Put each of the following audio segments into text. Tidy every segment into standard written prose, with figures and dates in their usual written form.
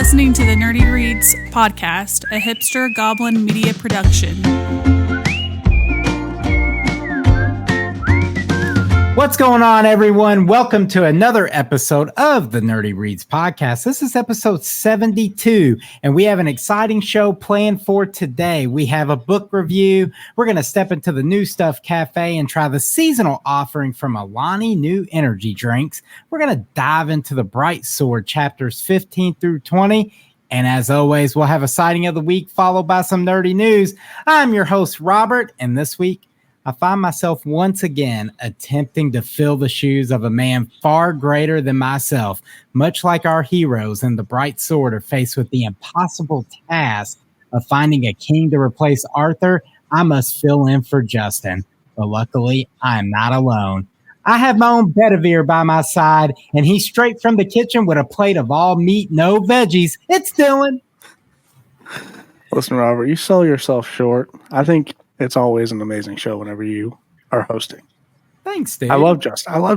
listening to the Nerdy Reads podcast, a hipster goblin media production. What's going on, everyone? Welcome to another episode of the Nerdy Reads podcast. This is episode 72, and we have an exciting show planned for today. We have a book review. We're going to step into the New Stuff Cafe and try the seasonal offering from Alani New Energy Drinks. We're going to dive into the Bright Sword chapters 15 through 20. And as always, we'll have a sighting of the week followed by some nerdy news. I'm your host, Robert, and this week, I find myself once again attempting to fill the shoes of a man far greater than myself. Much like our heroes in the Bright Sword are faced with the impossible task of finding a king to replace Arthur, I must fill in for Justin. But luckily, I am not alone. I have my own Bedivere by my side, and he's straight from the kitchen with a plate of all meat, no veggies. It's Dylan. Listen, Robert, you sell yourself short. I think it's always an amazing show whenever you are hosting. Thanks, dude. I love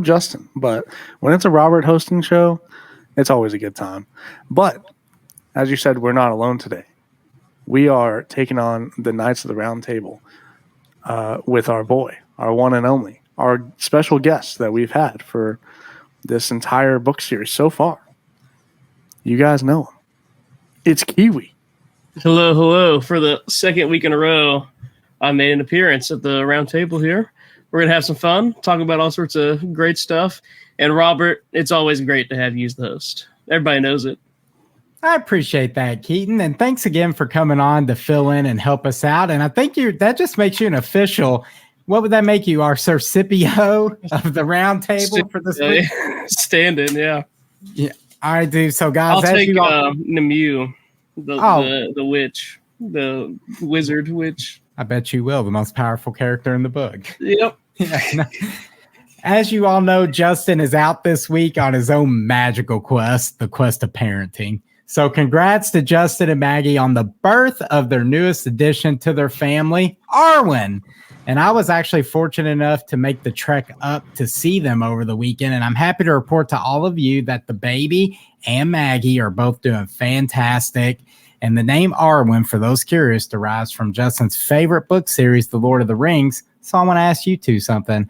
Justin, but when it's a Robert hosting show, it's always a good time. But as you said, we're not alone today. We are taking on the Knights of the Round Table with our boy, our one and only, our special guest that we've had for this entire book series so far. You guys know him. It's Kiwi. Hello. For the second week in a row, I made an appearance at the round table here. We're going to have some fun, talk about all sorts of great stuff. And Robert, it's always great to have you as the host. Everybody knows it. I appreciate that, Keaton. And thanks again for coming on to fill in and help us out. And I think that just makes you an official. What would that make you? Our Sir Scipio of the round table for this week? Stand in, yeah. Yeah. All right, dude. So, guys, I'll take Nemu, the witch, the wizard witch. I bet you will. The most powerful character in the book. Yep. As you all know, Justin is out this week on his own magical quest, the quest of parenting. So congrats to Justin and Maggie on the birth of their newest addition to their family, Arwen. And I was actually fortunate enough to make the trek up to see them over the weekend. And I'm happy to report to all of you that the baby and Maggie are both doing fantastic. And the name Arwen, for those curious, derives from Justin's favorite book series, The Lord of the Rings. So I want to ask you two something.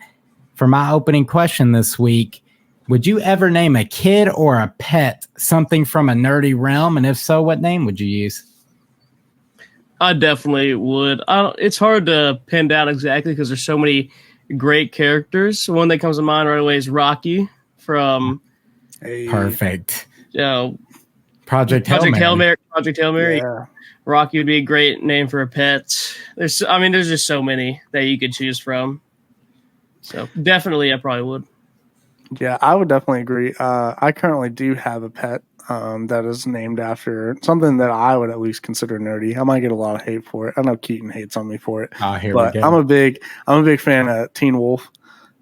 For my opening question this week, would you ever name a kid or a pet something from a nerdy realm? And if so, what name would you use? I definitely would. It's hard to pin down exactly because there's so many great characters. One that comes to mind right away is Rocky from... Perfect. Project Hail Mary. Yeah. Rocky would be a great name for a pet. There's just so many that you could choose from. So definitely, I probably would. Yeah, I would definitely agree. I currently do have a pet that is named after something that I would at least consider nerdy. I might get a lot of hate for it. I know Keaton hates on me for it. But I'm a big fan of Teen Wolf.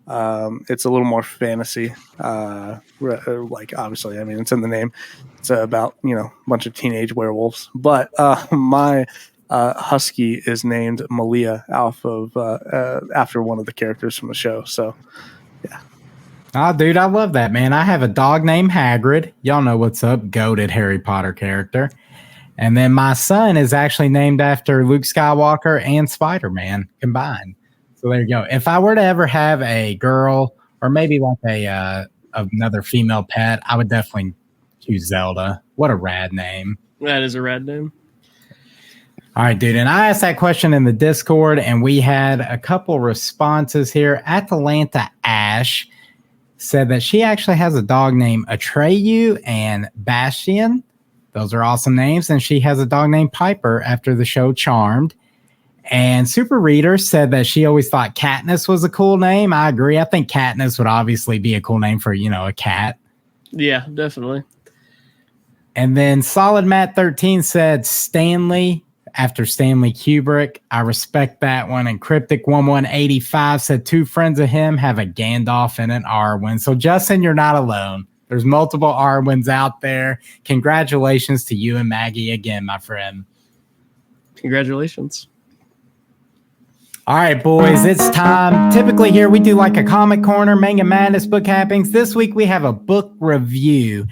It's a little more fantasy. Obviously, it's in the name. It's about, a bunch of teenage werewolves. But my husky is named Malia after one of the characters from the show. So, yeah. Oh, dude, I love that, man. I have a dog named Hagrid. Y'all know what's up. Goated Harry Potter character. And then my son is actually named after Luke Skywalker and Spider-Man combined. So there you go. If I were to ever have a girl or maybe like another female pet, I would definitely choose Zelda. What a rad name. That is a rad name. All right, dude. And I asked that question in the Discord, and we had a couple responses here. Atalanta Ash said that she actually has a dog named Atreyu and Bastian. Those are awesome names. And she has a dog named Piper after the show Charmed. And Super Reader said that she always thought Katniss was a cool name. I agree. I think Katniss would obviously be a cool name for, a cat. Yeah, definitely. And then Solid Matt 13 said Stanley after Stanley Kubrick. I respect that one. And Cryptic 1185 said two friends of him have a Gandalf and an Arwen. So Justin, you're not alone. There's multiple Arwens out there. Congratulations to you and Maggie again, my friend. Congratulations. All right, boys, it's time. Typically here we do like a comic corner, manga madness, book happenings. This week we have a book review.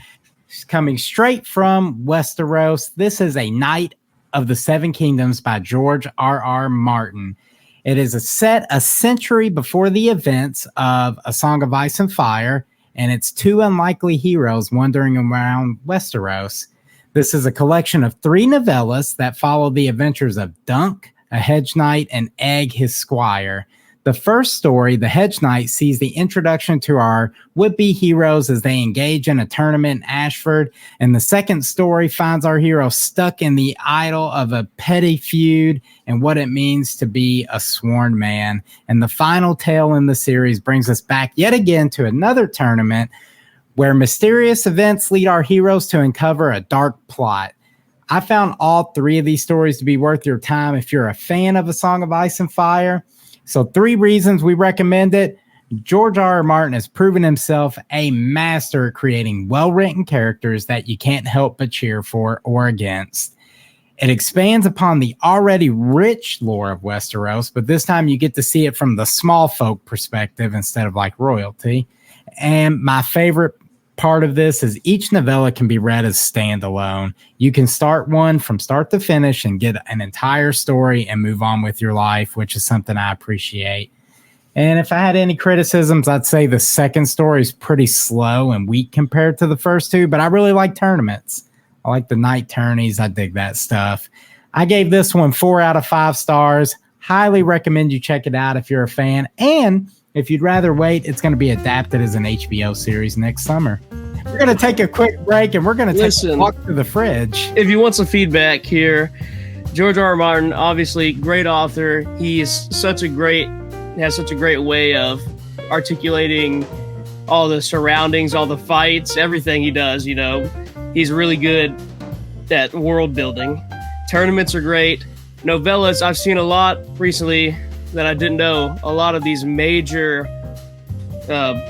coming straight from Westeros. This is A Knight of the Seven Kingdoms by George R.R. Martin. It is set a century before the events of A Song of Ice and Fire, and it's two unlikely heroes wandering around Westeros. This is a collection of 3 novellas that follow the adventures of Dunk, a hedge knight, and Egg, his squire. The first story, The Hedge Knight, sees the introduction to our would-be heroes as they engage in a tournament in Ashford. And the second story finds our hero stuck in the idol of a petty feud and what it means to be a sworn man. And the final tale in the series brings us back yet again to another tournament where mysterious events lead our heroes to uncover a dark plot. I found all 3 of these stories to be worth your time if you're a fan of A Song of Ice and Fire. So 3 reasons we recommend it. George R.R. Martin has proven himself a master at creating well-written characters that you can't help but cheer for or against. It expands upon the already rich lore of Westeros, but this time you get to see it from the small folk perspective instead of like royalty. And my favorite part of this is each novella can be read as standalone. You can start one from start to finish and get an entire story and move on with your life, which is something I appreciate. And if I had any criticisms, I'd say the second story is pretty slow and weak compared to the first 2, but I really like tournaments. I like the night tourneys. I dig that stuff. I gave this one 4 out of 5 stars. Highly recommend you check it out if you're a fan. And if you'd rather wait, it's going to be adapted as an HBO series next summer. We're going to take a quick break and we're going to take a walk to the fridge. If you want some feedback here, George R.R. Martin, obviously great author. Has such a great way of articulating all the surroundings, all the fights, everything he does. You know, he's really good at world building. Tournaments are great. Novellas, I've seen a lot recently that I didn't know. A lot of these major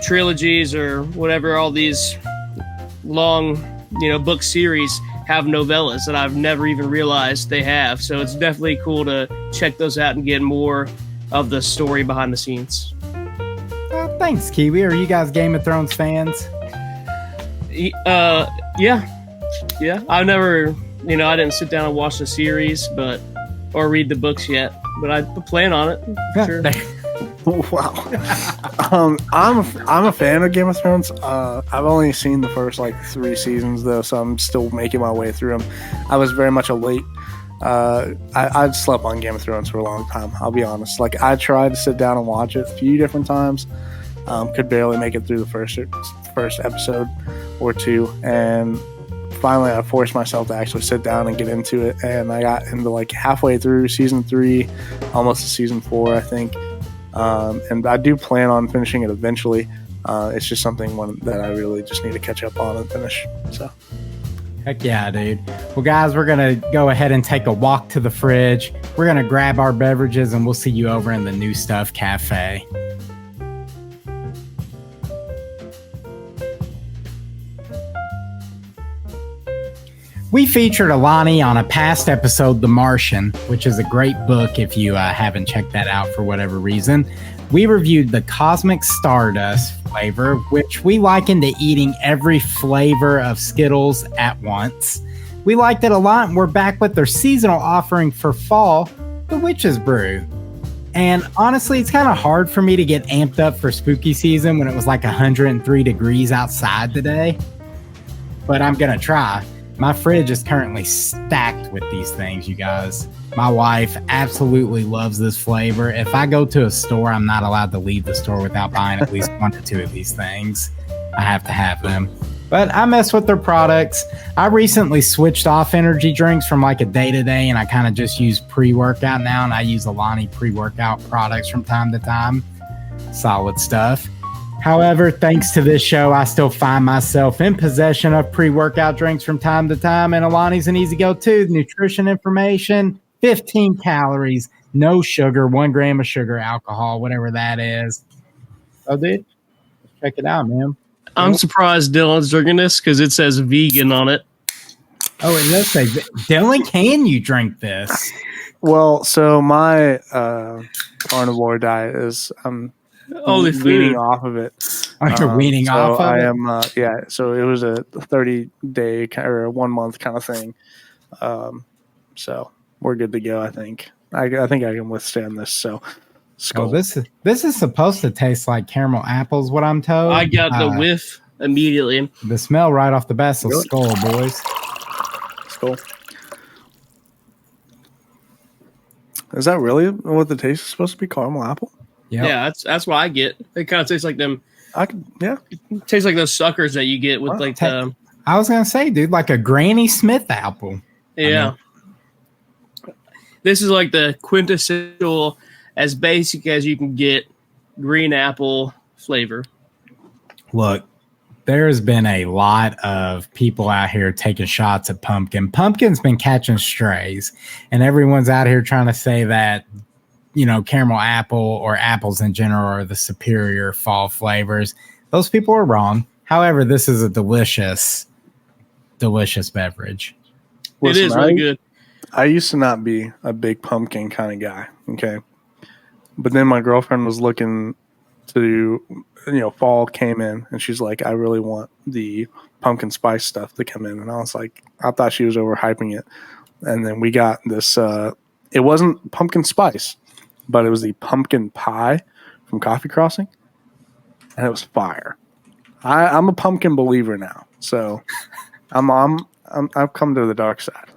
trilogies or whatever, all these long, book series have novellas that I've never even realized they have. So it's definitely cool to check those out and get more of the story behind the scenes. Thanks, Kiwi. Are you guys Game of Thrones fans? Yeah. I've never, I didn't sit down and watch the series, or read the books yet, but I plan on it. Sure. Wow. I'm a fan of Game of Thrones. I've only seen the first 3 seasons though, so I'm still making my way through them. I was very much a late. I'd slept on Game of Thrones for a long time. I'll be honest. I tried to sit down and watch it a few different times. Could barely make it through the first episode or 2, and finally I forced myself to actually sit down and get into it, and I got into halfway through season 3, almost to season 4, I think. And I do plan on finishing it eventually. It's just something that I really just need to catch up on and finish. So, heck yeah, dude. Well, guys, we're going to go ahead and take a walk to the fridge. We're going to grab our beverages, and we'll see you over in the New Stuff Cafe. We featured Alani on a past episode, The Martian, which is a great book if you haven't checked that out for whatever reason. We reviewed the Cosmic Stardust flavor, which we likened to eating every flavor of Skittles at once. We liked it a lot, and we're back with their seasonal offering for fall, the Witches Brew. And honestly, it's kind of hard for me to get amped up for spooky season when it was 103 degrees outside today. But I'm going to try. My fridge is currently stacked with these things, you guys. My wife absolutely loves this flavor. If I go to a store, I'm not allowed to leave the store without buying at least 1 or 2 of these things. I have to have them. But I mess with their products. I recently switched off energy drinks from a day-to-day, and I kind of just use pre-workout now, and I use Alani pre-workout products from time to time. Solid stuff. However, thanks to this show, I still find myself in possession of pre-workout drinks from time to time, and Alani's an easy go-to. Nutrition information, 15 calories, no sugar, 1 gram of sugar, alcohol, whatever that is. Oh, dude, check it out, man. I'm surprised Dylan's drinking this because it says vegan on it. Oh, it does say, Dylan, can you drink this? Well, so my carnivore diet is Only weaning food. off of it. You're weaning off of I it? am, so it was a 30-day or a 1 month kind of thing. So we're good to go, I think. I think I can withstand this. So, skull. Oh, this is supposed to taste like caramel apples, what I'm told. I got the whiff immediately. The smell right off the bat, so Really? skull, boys. Skull. Is that really what the taste is supposed to be? Caramel apple? Yep. Yeah, that's what I get. It kind of tastes like them. Yeah. It tastes like those suckers that you get with I was gonna say, dude, like a Granny Smith apple. Yeah. This is like the quintessential, as basic as you can get, green apple flavor. Look, there's been a lot of people out here taking shots at pumpkin. Pumpkin's been catching strays, and everyone's out here trying to say that, caramel apple or apples in general are the superior fall flavors. Those people are wrong. However, this is a delicious beverage. It is really good. I used to not be a big pumpkin kind of guy, okay? But then my girlfriend was looking to, fall came in, and she's like, I really want the pumpkin spice stuff to come in. And I was like, I thought she was overhyping it. And then we got this, it wasn't pumpkin spice, but it was the pumpkin pie from Coffee Crossing. And it was fire. I'm a pumpkin believer now. So I've come to the dark side.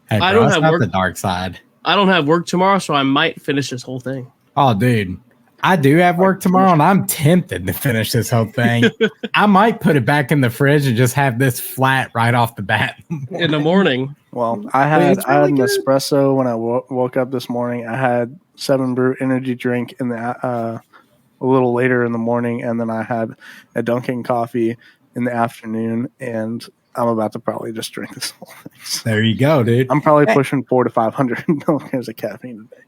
Hey, bro, I don't that's have not work. the dark side. I don't have work tomorrow, so I might finish this whole thing. Oh, dude. I do have work tomorrow, and I'm tempted to finish this whole thing. I might put it back in the fridge and just have this flat right off the bat. In the morning. Well, I had It's really an good. espresso when I woke up this morning. I had 7 Brew energy drink in the a little later in the morning, and then I had a Dunkin' coffee in the afternoon, and I'm about to probably just drink this whole thing. There you go, dude. I'm probably pushing 400 to 500 milligrams of caffeine today.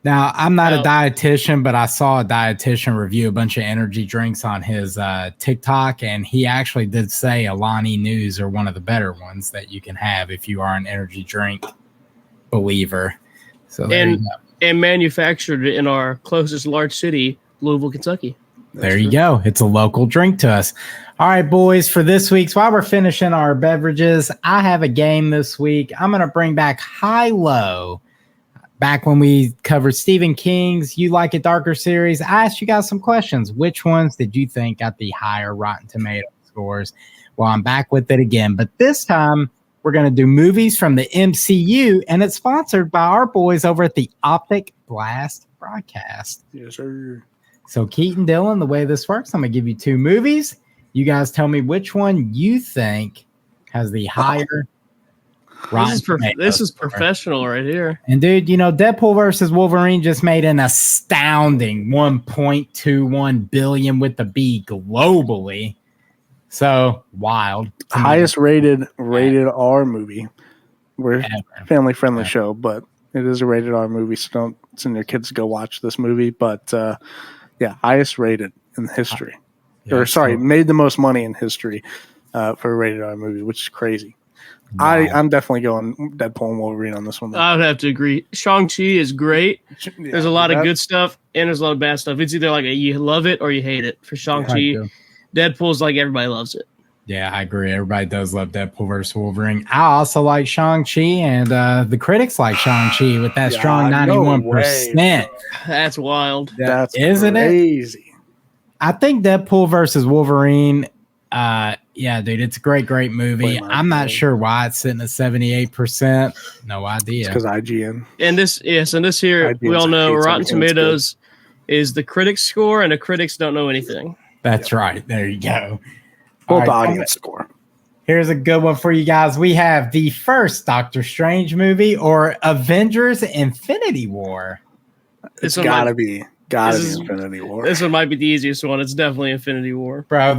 Now, I'm not a dietitian, but I saw a dietitian review a bunch of energy drinks on his TikTok, and he actually did say Alani News are one of the better ones that you can have if you are an energy drink believer. So there you go. And manufactured in our closest large city, Louisville, Kentucky. There you go. It's a local drink to us. All right, boys, for this week's, while we're finishing our beverages, I have a game this week. I'm going to bring back High-Low. Back when we covered Stephen King's You Like It Darker series, I asked you guys some questions. Which ones did you think got the higher Rotten Tomato scores? Well, I'm back with it again. But this time, we're going to do movies from the MCU, and it's sponsored by our boys over at the Optic Blast Broadcast. Yes, sir. So, Keaton, Dylan, the way this works, I'm going to give you 2 movies. You guys tell me which one you think has the higher This is professional right here. And, dude, Deadpool versus Wolverine just made an astounding $1.21 billion with the B globally. So, wild. Highest rated R movie. We're a family-friendly show, but it is a rated R movie, so don't send your kids to go watch this movie. But, highest rated in history. Made the most money in history for a rated R movie, which is crazy. Wow. I'm definitely going Deadpool and Wolverine on this one, though. I would have to agree. Shang-Chi is great. There's a lot of good stuff, and there's a lot of bad stuff. It's either like you love it or you hate it. For Shang-Chi, Deadpool's like everybody loves it. Yeah, I agree. Everybody does love Deadpool versus Wolverine. I also like Shang-Chi, and the critics like Shang-Chi with that strong 91%. That's wild. Isn't crazy. It? I think Deadpool versus Wolverine, dude, it's a great movie. I'm not sure why it's sitting at 78%. No idea. Because IGN. And this here, IGN's we all know Rotten Tomatoes is the critics score, and the critics don't know anything. That's right. There you go. Both audience score. Here's a good one for you guys. We have the first Doctor Strange movie or Avengers Infinity War. It's gotta be Infinity War. This one might be the easiest one. It's definitely Infinity War. Bro,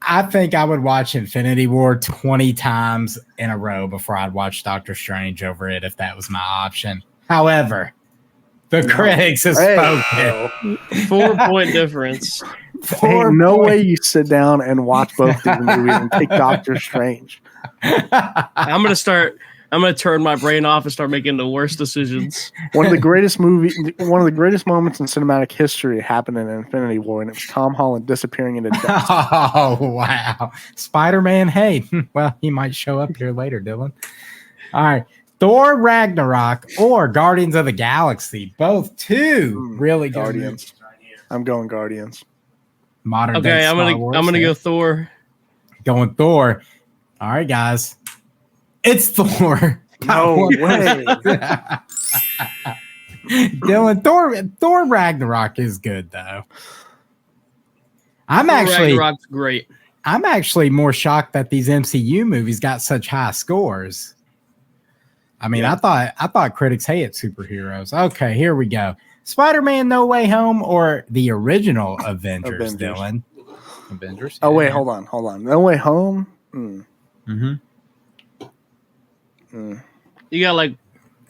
I think I would watch Infinity War 20 times in a row before I'd watch Doctor Strange over it if that was my option. However, the critics have spoken. 4-point difference. No way you sit down and watch both these movies and pick Doctor Strange. I'm going to start I'm gonna turn my brain off and start making the worst decisions. One of the greatest moments in cinematic history happened in Infinity War, and it was Tom Holland disappearing into dust. Oh, wow. Spider-Man, hey, well, he might show up here later, Dylan. All right. Thor Ragnarok or Guardians of the Galaxy. Both two really good Guardians. movies. I'm going Guardians. Modern day I'm Star Wars, gonna go Thor. Going Thor. All right, guys. It's Thor. No way. Dylan, Thor Ragnarok is good though. Ragnarok's great. I'm actually more shocked that these MCU movies got such high scores. I mean, I thought critics hate superheroes. Okay, here we go. Spider-Man No Way Home or the original Avengers. Dylan? Avengers. Oh, wait, hold on. No Way Home? Mm-hmm. You got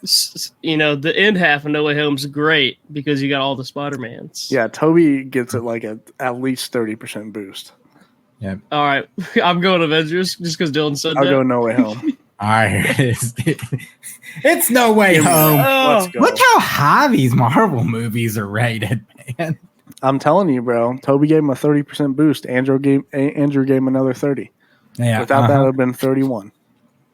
the end half of No Way Home's great because you got all the Spider-Mans. Yeah, Toby gets it like at least 30% boost. Yeah. All right, I'm going Avengers just because Dylan said I'll that. go No Way Home. All right, it's No Way Home. Let's go. Look how high these Marvel movies are rated, man. I'm telling you, bro. Toby gave him a 30% boost. Andrew gave him another 30. Yeah. Without that, it would have been 31.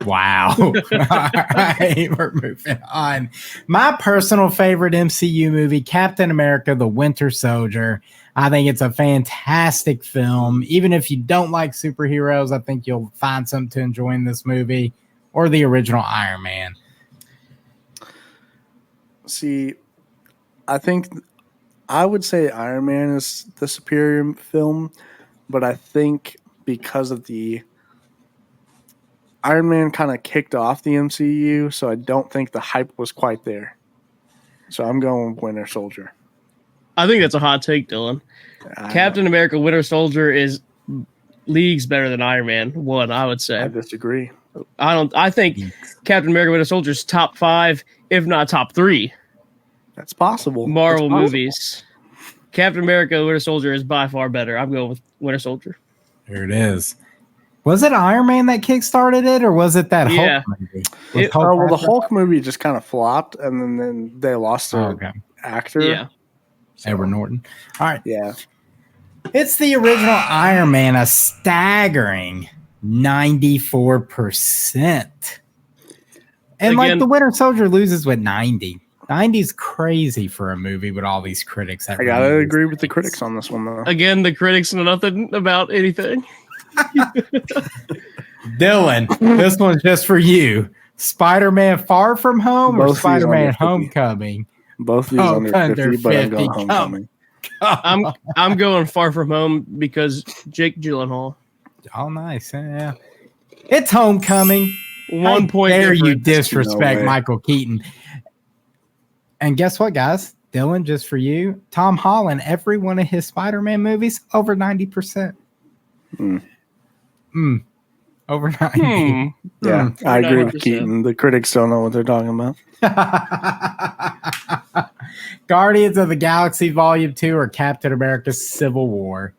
Wow. All right, we're moving on. My personal favorite MCU movie, Captain America: The Winter Soldier. I think it's a fantastic film. Even if you don't like superheroes, I think you'll find something to enjoy in this movie. Or the original Iron Man. See, I think I would say Iron Man is the superior film, but I think because of the Iron Man kind of kicked off the MCU, so I don't think the hype was quite there. So I'm going Winter Soldier. I think that's a hot take, Dylan. Captain America: Winter Soldier is leagues better than Iron Man 1, I would say. I disagree. I think Captain America: Winter Soldier is top 5, if not top 3. That's possible. Marvel movies. Captain America: Winter Soldier is by far better. I'm going with Winter Soldier. Here it is. Was it Iron Man that kickstarted it, or was it that Hulk movie? The Hulk movie just kind of flopped, and then they lost their actor. Yeah. Edward Norton. All right. Yeah. It's the original Iron Man, a staggering 94%. And Again, the Winter Soldier loses with 90. 90's crazy for a movie with all these critics. I gotta agree with the critics on this one, though. Again, the critics know nothing about anything. Dylan, this one's just for you. Spider-Man Far From Home or Spider-Man Homecoming? Both of these under 50, but I'm going Homecoming. I'm going Far From Home because Jake Gyllenhaal. Oh, nice. Yeah. It's Homecoming. 1 point. Dare you disrespect Michael Keaton? And guess what, guys? Dylan, just for you, Tom Holland, every one of his Spider-Man movies, over 90%. Over 90. Yeah, I agree with Keaton. The critics don't know what they're talking about. Guardians of the Galaxy Volume 2 or Captain America Civil War?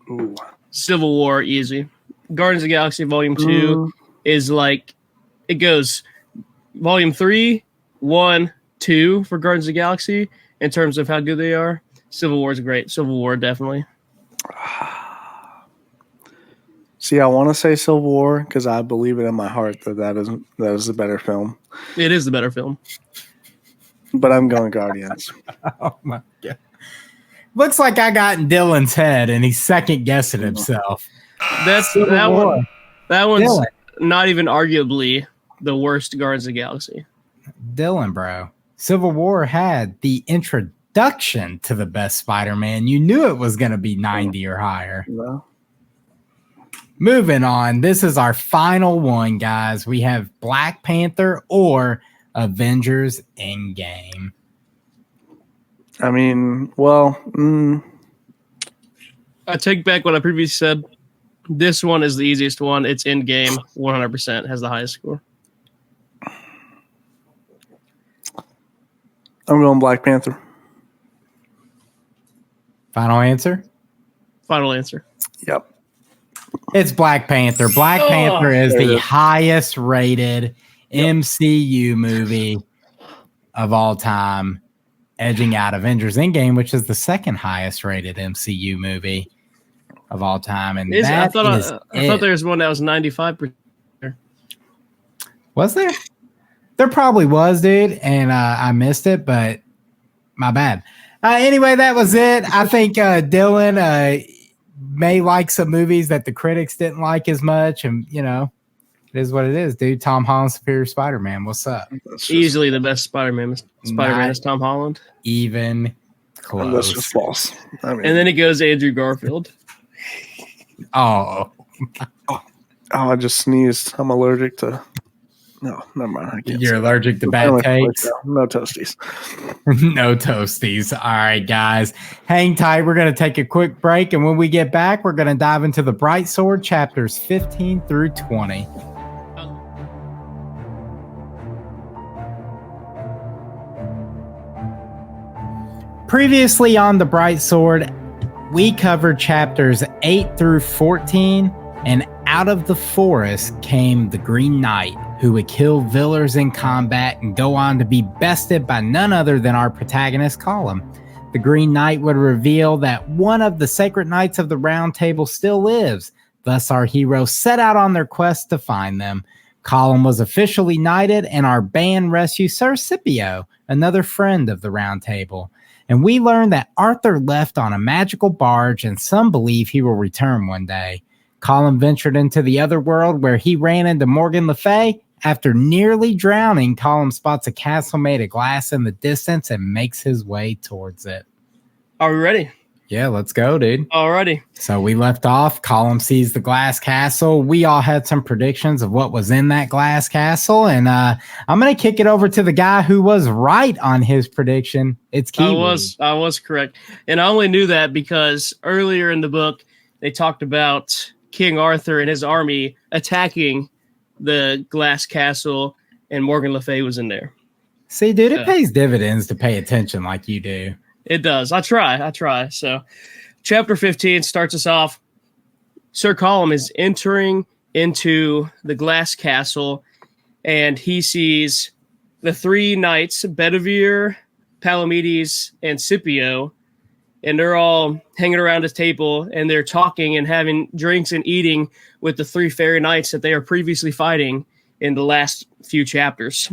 Ooh. Civil War, easy. Guardians of the Galaxy Volume 2 is it goes Volume 3, 1, 2 for Guardians of the Galaxy in terms of how good they are. Civil War is great. Civil War, definitely. See, I want to say Civil War because I believe it in my heart that is the better film. It is the better film. But I'm going Guardians. Oh, my God. Looks like I got in Dylan's head, and he's second-guessing himself. That one's Dylan. Not even arguably the worst Guardians of the Galaxy. Dylan, bro. Civil War had the introduction to the best Spider-Man. You knew it was going to be 90 or higher. No. Moving on. This is our final one, guys. We have Black Panther or Avengers Endgame. I mean, well, I take back what I previously said. This one is the easiest one. It's Endgame. 100% has the highest score. I'm going Black Panther. Final answer? Final answer. Yep. It's Black Panther. Black Panther is the highest rated MCU movie of all time, edging out Avengers Endgame, which is the second highest rated MCU movie of all time. And I thought there was one that was 95%. Was there? There probably was, dude, and I missed it, but my bad. Anyway, that was it. I think Dylan may like some movies that the critics didn't like as much, and it is what it is, dude. Tom Holland's Superior Spider-Man. What's up? Easily the best Spider-Man. Spider-Man is Tom Holland. Even close. That's just false. And then it goes Andrew Garfield. Oh, I just sneezed. I'm allergic to. No, never mind. I can't. You're allergic to bad takes? No toasties. No toasties. All right, guys. Hang tight. We're going to take a quick break. And when we get back, we're going to dive into the Bright Sword chapters 15 through 20. Previously on the Bright Sword, we covered chapters 8 through 14. And out of the forest came the Green Knight, who would kill Villers in combat and go on to be bested by none other than our protagonist, Colum. The Green Knight would reveal that one of the sacred knights of the Round Table still lives. Thus, our heroes set out on their quest to find them. Colum was officially knighted, and our band rescued Sir Scipio, another friend of the Round Table. And we learned that Arthur left on a magical barge, and some believe he will return one day. Colum ventured into the other world where he ran into Morgan Le Fay. After nearly drowning, Colum spots a castle made of glass in the distance and makes his way towards it. Are we ready? Yeah, let's go, dude. Alrighty. So we left off. Colum sees the glass castle. We all had some predictions of what was in that glass castle. And I'm going to kick it over to the guy who was right on his prediction. It's Kiwi. I was correct. And I only knew that because earlier in the book, they talked about King Arthur and his army attacking the glass castle, and Morgan Le Fay was in there. See, dude, it pays dividends to pay attention like you do. It does. I try. So chapter 15 starts us off. Sir Colum is entering into the glass castle, and he sees the three knights, Bedivere, Palamedes, and Scipio, and they're all hanging around a table, and they're talking and having drinks and eating with the three fairy knights that they are previously fighting in the last few chapters.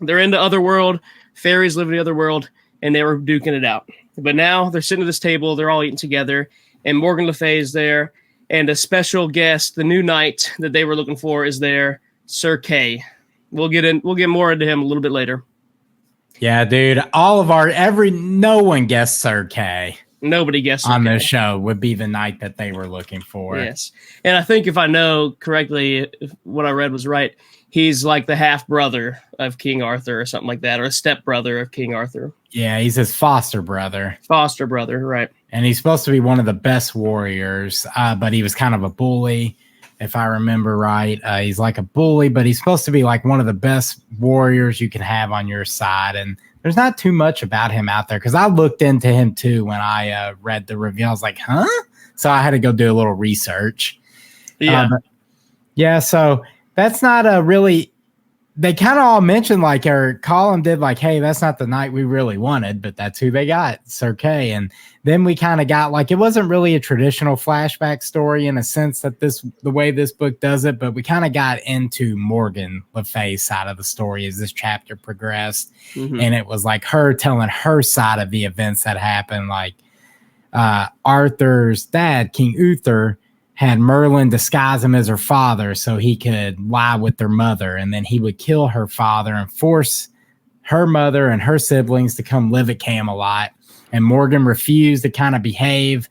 They're in the other world. Fairies live in the other world, and they were duking it out. But now they're sitting at this table. They're all eating together, and Morgan Le Fay is there, and a special guest, the new knight that they were looking for, is there, Sir Kay. We'll get more into him a little bit later. Yeah, dude. No one guessed Sir Kay. Nobody guessed on this show would be the knight that they were looking for. Yes. And I think if I know correctly, if what I read was right, he's like the half brother of King Arthur or something like that, or a step brother of King Arthur. Yeah, he's his foster brother. Foster brother, right. And he's supposed to be one of the best warriors, but he was kind of a bully, if I remember right. He's like a bully, but he's supposed to be like one of the best warriors you can have on your side. And there's not too much about him out there, because I looked into him too when I read the review. I was like, huh? So I had to go do a little research. Yeah. So that's not a really, they kind of all mentioned Colum did hey, that's not the knight we really wanted, but that's who they got, Sir Kay. And then we kind of got it wasn't really a traditional flashback story in a sense that the way this book does it, but we kind of got into Morgan Le Fay's side of the story as this chapter progressed. Mm-hmm. And it was her telling her side of the events that happened. Arthur's dad, King Uther, had Merlin disguise him as her father so he could lie with their mother, and then he would kill her father and force her mother and her siblings to come live at Camelot. And Morgan refused to kind of behave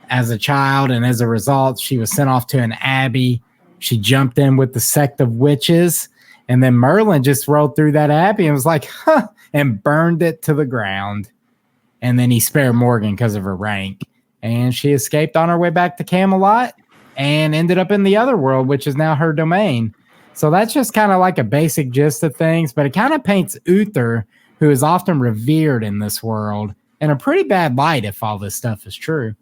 as a child, and as a result, she was sent off to an abbey. She jumped in with the sect of witches, and then Merlin just rode through that abbey and was like, huh, and burned it to the ground. And then he spared Morgan because of her rank. And she escaped on her way back to Camelot and ended up in the other world, which is now her domain. So that's just kind of a basic gist of things, but it kind of paints Uther, who is often revered in this world, in a pretty bad light if all this stuff is true.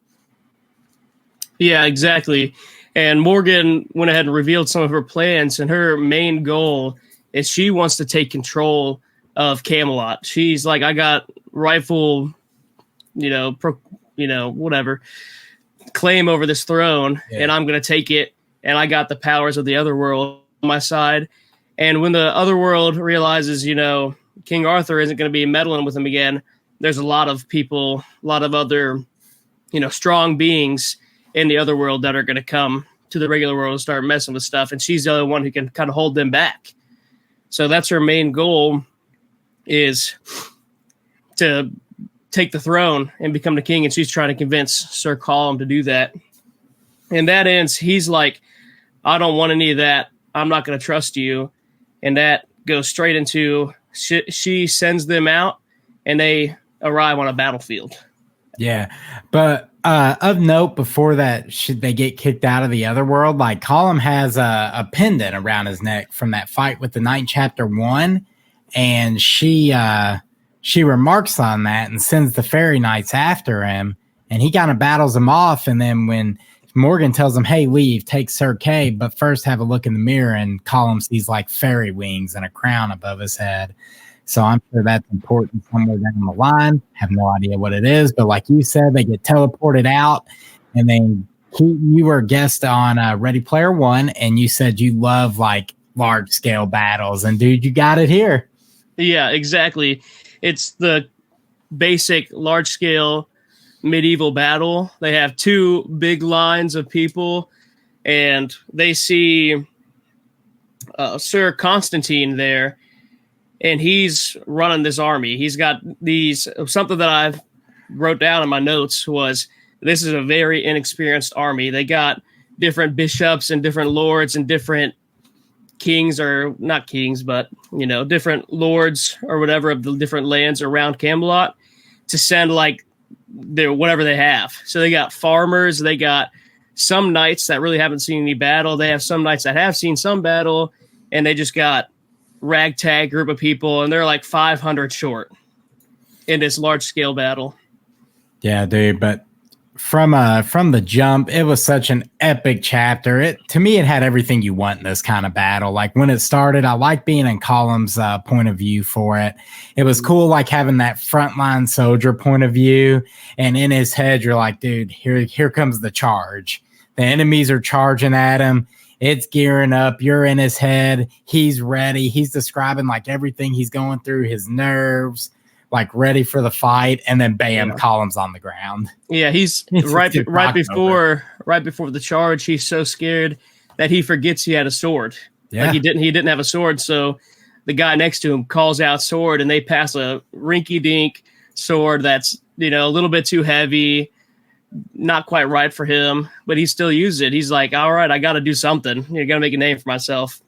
Yeah, exactly. And Morgan went ahead and revealed some of her plans, and her main goal is she wants to take control of Camelot. She's like, I got rightful, whatever claim over this throne, and I'm going to take it. And I got the powers of the other world on my side. And when the other world realizes, King Arthur isn't going to be meddling with him again, there's a lot of people, a lot of other, strong beings in the other world that are going to come to the regular world and start messing with stuff. And she's the only one who can kind of hold them back. So that's her main goal, is to take the throne and become the king. And she's trying to convince Sir Colum to do that. And that ends, he's like, I don't want any of that. I'm not going to trust you. And that goes straight into, she sends them out and they arrive on a battlefield. Yeah. But of note, before that, should they get kicked out of the other world? Like, Colum has a pendant around his neck from that fight with the knight in chapter 1. And she remarks on that and sends the fairy knights after him. And he kind of battles them off. And then when Morgan tells him, hey, leave, take Sir Kay, but first have a look in the mirror, and Colum sees like fairy wings and a crown above his head. So I'm sure that's important somewhere down the line. Have no idea what it is, but like you said, they get teleported out. And then you were a guest on Ready Player One, and you said you love like large scale battles, and dude, you got it here. Yeah, exactly. It's the basic large scale medieval battle. They have two big lines of people, and they see Sir Constantine there, and he's running this army. He's got something that I wrote down in my notes was, this is a very inexperienced army. They got different bishops and different lords and different kings, or not kings, but different lords or whatever of the different lands around Camelot to send like whatever they have. So they got farmers, they got some knights that really haven't seen any battle, they have some knights that have seen some battle, and they just got ragtag group of people, and they're like 500 short in this large scale battle. Yeah, dude, but from the jump, it was such an epic chapter. To me, it had everything you want in this kind of battle. Like when it started, I liked being in Colum's point of view for it. It was cool, like having that frontline soldier point of view. And in his head, you're like, dude, here comes the charge. The enemies are charging at him. It's gearing up. You're in his head. He's ready. He's describing like everything he's going through, his nerves, like ready for the fight, and then bam, Colum's on the ground. Yeah, he's right before the charge. He's so scared that he forgets he had a sword. Yeah. Like he didn't have a sword, so the guy next to him calls out sword, and they pass a rinky-dink sword that's a little bit too heavy, not quite right for him, but he still uses it. He's like, all right, I got to do something. Got to make a name for myself.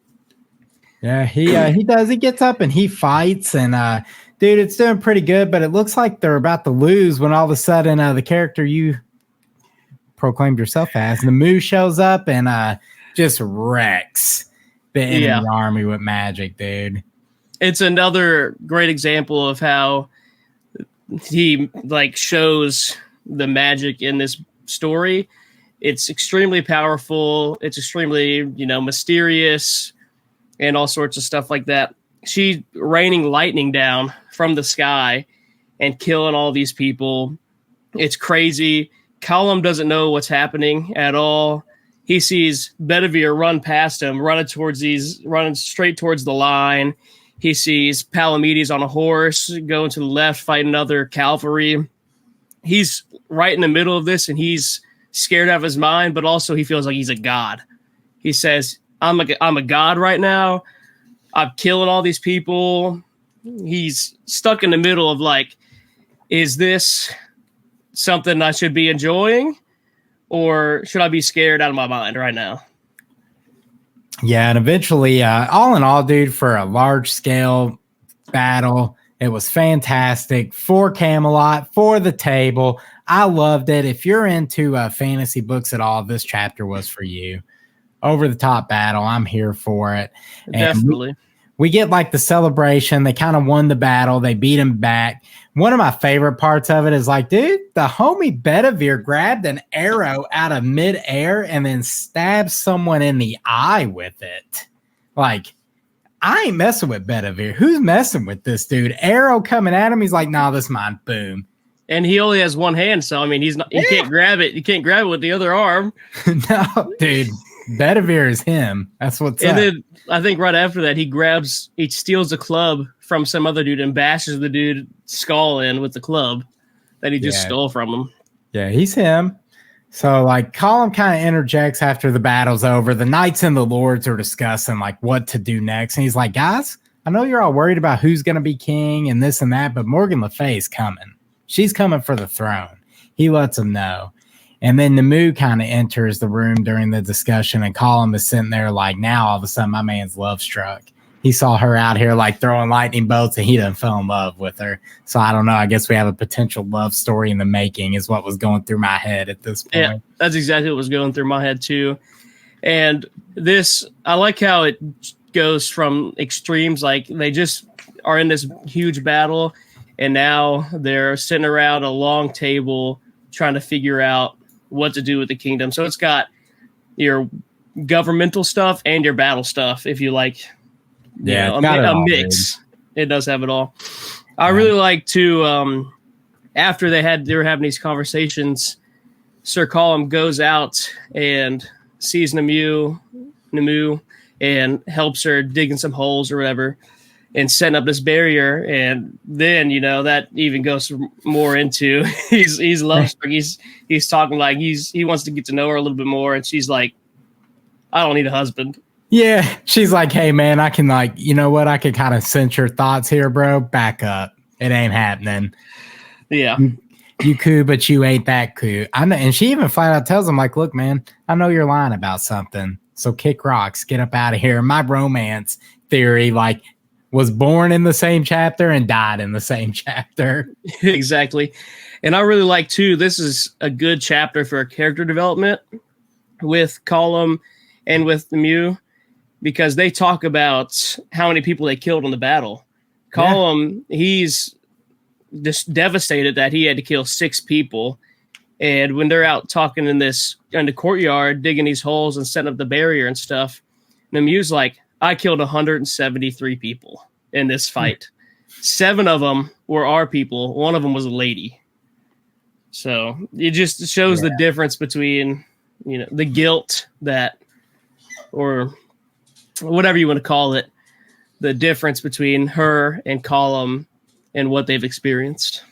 Yeah, he does. He gets up and he fights, and dude, it's doing pretty good, but it looks like they're about to lose when all of a sudden the character you proclaimed yourself as, the Moo, shows up and just wrecks the enemy army with magic, dude. It's another great example of how he like shows the magic in this story. It's extremely powerful. It's extremely, mysterious and all sorts of stuff like that. She's raining lightning down from the sky and killing all these people. It's crazy. Colum doesn't know what's happening at all. He sees Bedivere run past him, running straight towards the line. He sees Palamedes on a horse going to the left, fighting other cavalry. He's right in the middle of this, and he's scared out of his mind, but also he feels like he's a god. He says, I'm a god right now. I'm killing all these people. He's stuck in the middle of like, is this something I should be enjoying, or should I be scared out of my mind right now? Yeah, and eventually, all in all, dude, for a large scale battle, it was fantastic for Camelot, for the table. I loved it. If you're into fantasy books at all, this chapter was for you. Over the top battle, I'm here for it. And definitely. We get like the celebration. They kind of won the battle. They beat him back. One of my favorite parts of it is like, dude, the homie Bedivere grabbed an arrow out of midair and then stabbed someone in the eye with it. Like, I ain't messing with Bedivere. Who's messing with this dude? Arrow coming at him. He's like, nah, this is mine. Boom. And he only has one hand, so I mean, he can't grab it. You can't grab it with the other arm. No, dude. Bedivere is him. That's what's and up. then I think right after that, he steals a club from some other dude and bashes the dude's skull in with the club that he just stole from him. Yeah, he's him. So, like, Column kind of interjects after the battle's over. The knights and the lords are discussing, like, what to do next. And he's like, guys, I know you're all worried about who's going to be king and this and that, but Morgan Le Fay's coming. She's coming for the throne. He lets them know. And then Nemu kind of enters the room during the discussion, and Column is sitting there like, now all of a sudden my man's love struck. He saw her out here like throwing lightning bolts, and he done fell in love with her. So I don't know. I guess we have a potential love story in the making is what was going through my head at this point. Yeah, that's exactly what was going through my head too. And this, I like how it goes from extremes. Like they just are in this huge battle, and now they're sitting around a long table trying to figure out what to do with the kingdom. So it's got your governmental stuff and your battle stuff, if you like. Yeah, a mix. Dude. It does have it all. I really like to after they were having these conversations, Sir Column goes out and sees Nemu and helps her digging some holes or whatever and setting up this barrier. And then, that even goes more into he's love struck. He's talking like he wants to get to know her a little bit more. And she's like, I don't need a husband. Yeah. She's like, hey man, I can I can kind of sense your thoughts here, bro. Back up. It ain't happening. Yeah. You cool, but you ain't that cool. I know. And she even flat out tells him like, look, man, I know you're lying about something. So kick rocks, get up out of here. My romance theory, like, was born in the same chapter and died in the same chapter. Exactly. And I really like, too, this is a good chapter for character development with Column and with Nemu, because they talk about how many people they killed in the battle. Column, he's just devastated that he had to kill 6 people. And when they're out talking in the courtyard, digging these holes and setting up the barrier and stuff, Nemu's like, I killed 173 people in this fight. 7 of them were our people. 1 of them was a lady. So it just shows the difference between, the guilt or whatever you want to call it, the difference between her and Column and what they've experienced.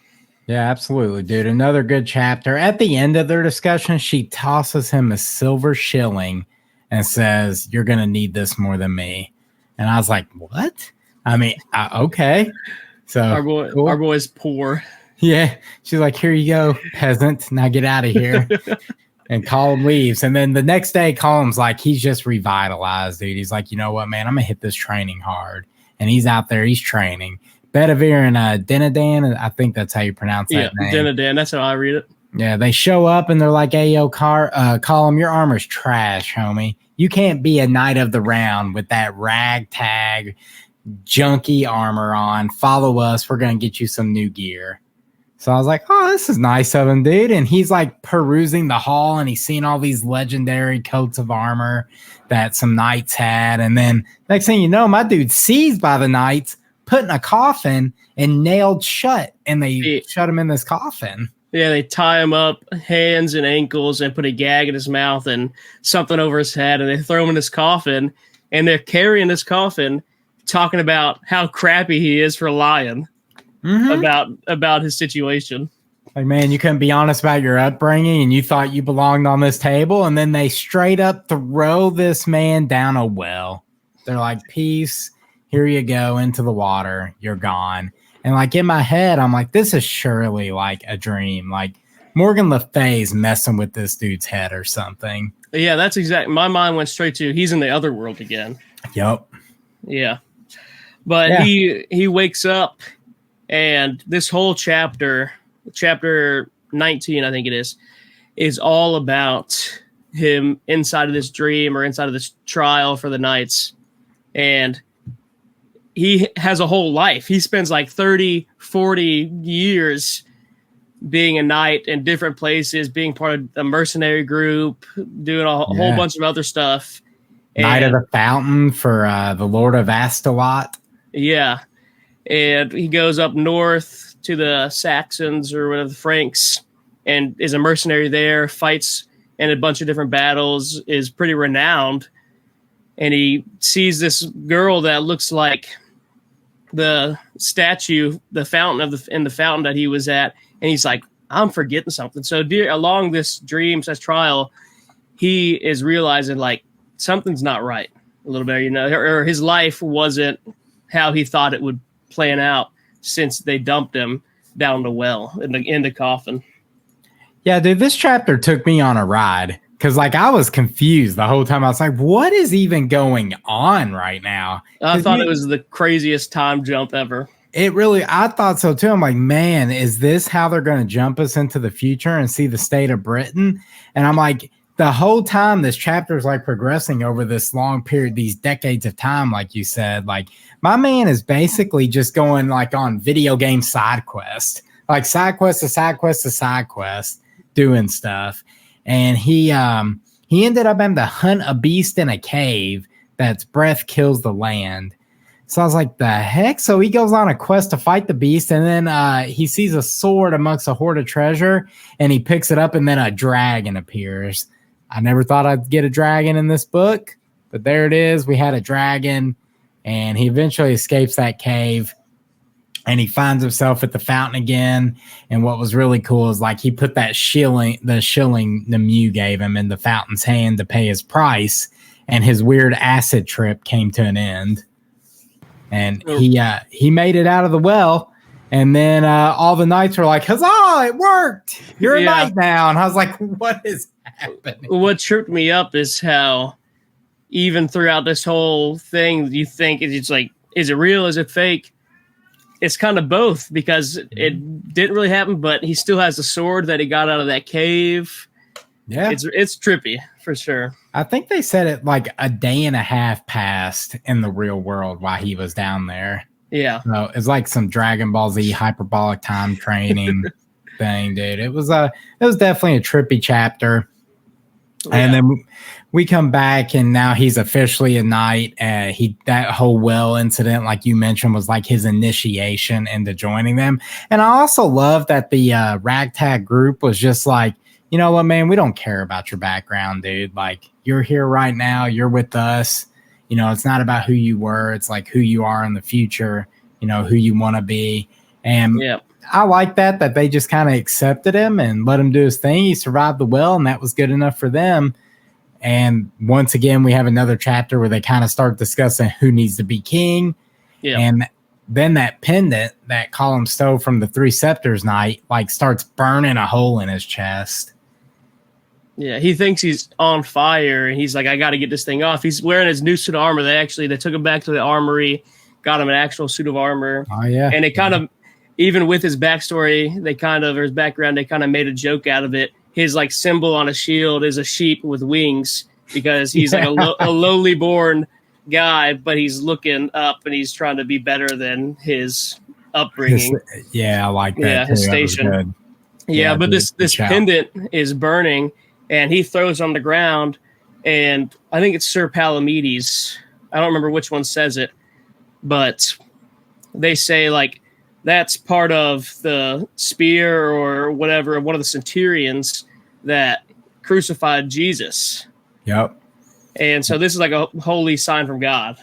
Yeah, absolutely, dude. Another good chapter. At the end of their discussion, she tosses him a silver shilling and says, you're going to need this more than me. And I was like, what? I mean, okay. So our boy's poor. Yeah. She's like, here you go, peasant. Now get out of here. And Column leaves. And then the next day, Column's like, he's just revitalized, dude. He's like, you know what, man? I'm going to hit this training hard. And he's out there. He's training. Bedivere and Dinadan, I think that's how you pronounce that name. Yeah, Dinadan. That's how I read it. Yeah, they show up and they're like, hey, yo, Column, your armor's trash, homie. You can't be a knight of the round with that ragtag, junky armor on. Follow us. We're going to get you some new gear. So I was like, oh, this is nice of him, dude. And he's like perusing the hall and he's seen all these legendary coats of armor that some knights had. And then next thing you know, my dude's seized by the knights, put in a coffin and nailed shut. And they shut him in this coffin. Yeah, they tie him up hands and ankles and put a gag in his mouth and something over his head. And they throw him in this coffin. And they're carrying this coffin, talking about how crappy he is for lying. About his situation. Like, man, you couldn't be honest about your upbringing and you thought you belonged on this table, and then they straight up throw this man down a well. They're like, peace, here you go, into the water, you're gone. And like in my head, I'm like, this is surely like a dream. Like Morgan Le Fay's messing with this dude's head or something. Yeah, that's exactly. My mind went straight to he's in the other world again. Yep. Yeah. But he wakes up. And this whole chapter 19, I think it is all about him inside of this dream or inside of this trial for the knights. And he has a whole life. He spends like 30, 40 years being a knight in different places, being part of a mercenary group, doing a whole bunch of other stuff. Knight of the Fountain for the Lord of Astolat. Yeah. And he goes up north to the Saxons or whatever, the Franks, and is a mercenary there, fights in a bunch of different battles, is pretty renowned. And he sees this girl that looks like the statue, the fountain in the fountain that he was at. And he's like, I'm forgetting something. So along this dream / trial, he is realizing like something's not right a little bit, or his life wasn't how he thought it would plan out since they dumped him down the well in the coffin. Yeah, dude, this chapter took me on a ride because like I was confused the whole time. I was like, what is even going on right now? I thought it was the craziest time jump ever. I thought so too. I'm like, man, is this how they're going to jump us into the future and see the state of Britain? And I'm like, the whole time this chapter is like progressing over this long period, these decades of time, like you said, like my man is basically just going like on video game side quest, like side quest to side quest to side quest, doing stuff. And he ended up having to hunt a beast in a cave that's breath kills the land. So I was like, the heck? So he goes on a quest to fight the beast, and then he sees a sword amongst a hoard of treasure, and he picks it up, and then a dragon appears. I never thought I'd get a dragon in this book, but there it is. We had a dragon, and he eventually escapes that cave, and he finds himself at the fountain again. And what was really cool is like he put the shilling Nemu gave him in the fountain's hand to pay his price, and his weird acid trip came to an end. And he made it out of the well. And then all the knights were like, huzzah, it worked. You're a knight now. And I was like, what is happening? What tripped me up is how even throughout this whole thing, you think it's like, is it real? Is it fake? It's kind of both because it didn't really happen, but he still has the sword that he got out of that cave. Yeah. It's trippy for sure. I think they said it like a day and a half passed in the real world while he was down there. Yeah. So it's like some Dragon Ball Z hyperbolic time training thing, dude. It was definitely a trippy chapter. Yeah. And then we come back and now he's officially a knight. That whole well incident, like you mentioned, was like his initiation into joining them. And I also love that the ragtag group was just like, you know what, man, we don't care about your background, dude. Like, you're here right now. You're with us. You know, it's not about who you were. It's like who you are in the future, you know, who you want to be. And I like that they just kind of accepted him and let him do his thing. He survived the well, and that was good enough for them. And once again, we have another chapter where they kind of start discussing who needs to be king. Yeah. And then that pendant that Colum stole from the Three Scepters Knight, like, starts burning a hole in his chest. Yeah, he thinks he's on fire, and he's like, I got to get this thing off. He's wearing his new suit of armor. They took him back to the armory, got him an actual suit of armor. Oh, yeah. And it kind of, even with his backstory, his background, they kind of made a joke out of it. His, like, symbol on a shield is a sheep with wings because he's like a lowly born guy, but he's looking up, and he's trying to be better than his upbringing. I like that. Yeah, his station. Yeah, but this pendant is burning. And he throws on the ground, and I think it's Sir Palamedes. I don't remember which one says it, but they say, like, that's part of the spear or whatever, one of the centurions that crucified Jesus. Yep. And so this is like a holy sign from God.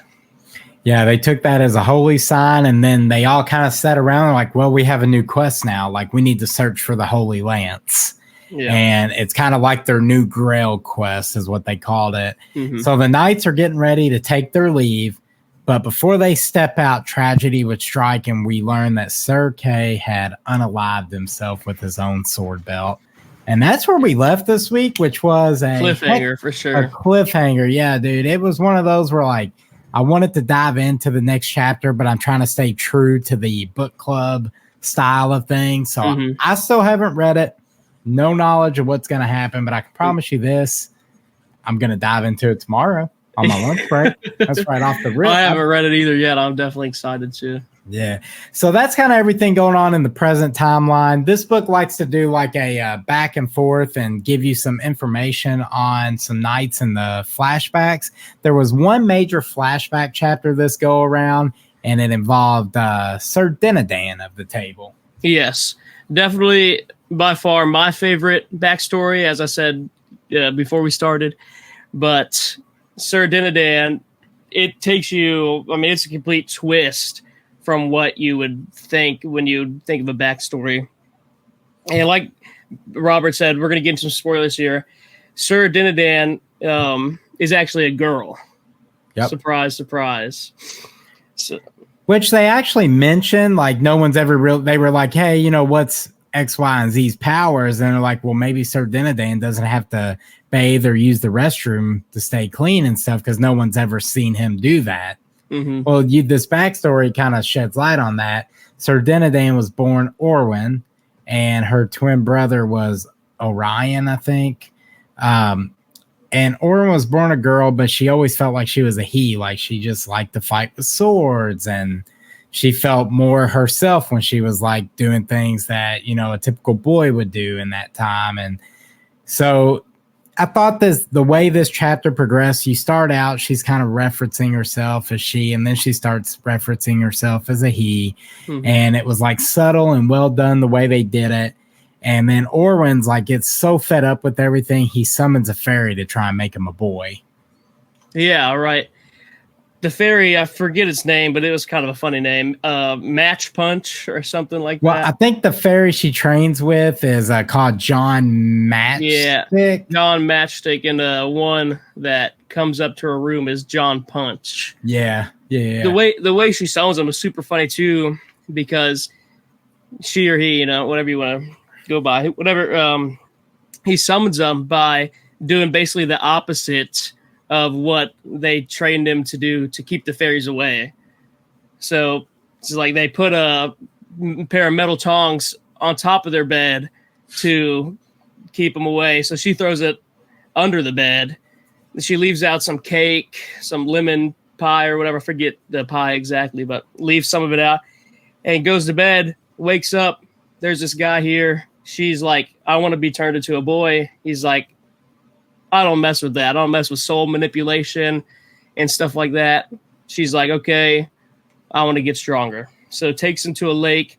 Yeah, they took that as a holy sign, and then they all kind of sat around like, well, we have a new quest now. Like, we need to search for the Holy Lance. Yeah. And it's kind of like their new Grail quest is what they called it. Mm-hmm. So the knights are getting ready to take their leave. But before they step out, tragedy would strike, and we learn that Sir Kay had unalived himself with his own sword belt. And that's where we left this week, which was a cliffhanger for sure. A cliffhanger. Yeah, dude. It was one of those where, like, I wanted to dive into the next chapter, but I'm trying to stay true to the book club style of things. So I still haven't read it. No knowledge of what's going to happen, but I can promise you this. I'm going to dive into it tomorrow on my lunch break. That's right off the rip. I haven't read it either yet. I'm definitely excited to. Yeah. So that's kind of everything going on in the present timeline. This book likes to do like a back and forth and give you some information on some nights in the flashbacks. There was one major flashback chapter this go around, and it involved Sir Dinadan of the table. Yes, definitely by far my favorite backstory, as I said before we started. But Sir Dinadan, it takes you, I mean, it's a complete twist from what you would think when you think of a backstory. And like Robert said, we're going to get into some spoilers here. Sir Dinadan is actually a girl. Yep. Surprise, surprise. So, which they actually mentioned, like no one's ever they were like, hey, you know, what's X, Y, and Z's powers? And they're like, well, maybe Sir Dinadan doesn't have to bathe or use the restroom to stay clean and stuff because no one's ever seen him do that. Mm-hmm. Well, this backstory kind of sheds light on that. Sir Dinadan was born Orwin, and her twin brother was Orion, I think. And Orwin was born a girl, but she always felt like she was a he. Like she just liked to fight with swords, and she felt more herself when she was like doing things that, you know, a typical boy would do in that time. And so I thought the way this chapter progressed, you start out, she's kind of referencing herself as she, and then she starts referencing herself as a he. Mm-hmm. And it was like subtle and well done the way they did it. And then Orwin's like gets so fed up with everything, he summons a fairy to try and make him a boy. Yeah, right. The fairy, I forget its name, but it was kind of a funny name. Match Punch or something like that. Well, I think the fairy she trains with is called John Matchstick. Yeah, John Matchstick, and one that comes up to her room is John Punch. Yeah. The way she summons him is super funny too, because she or he, you know, whatever you want to go by, whatever, he summons them by doing basically the opposite of what they trained him to do to keep the fairies away. So it's like they put a pair of metal tongs on top of their bed to keep them away. So she throws it under the bed. She leaves out some cake, some lemon pie or whatever. I forget the pie exactly, but leaves some of it out and goes to bed, wakes up. There's this guy here. She's like, I want to be turned into a boy. He's like, I don't mess with that. I don't mess with soul manipulation and stuff like that. She's like, okay, I want to get stronger. So takes him to a lake,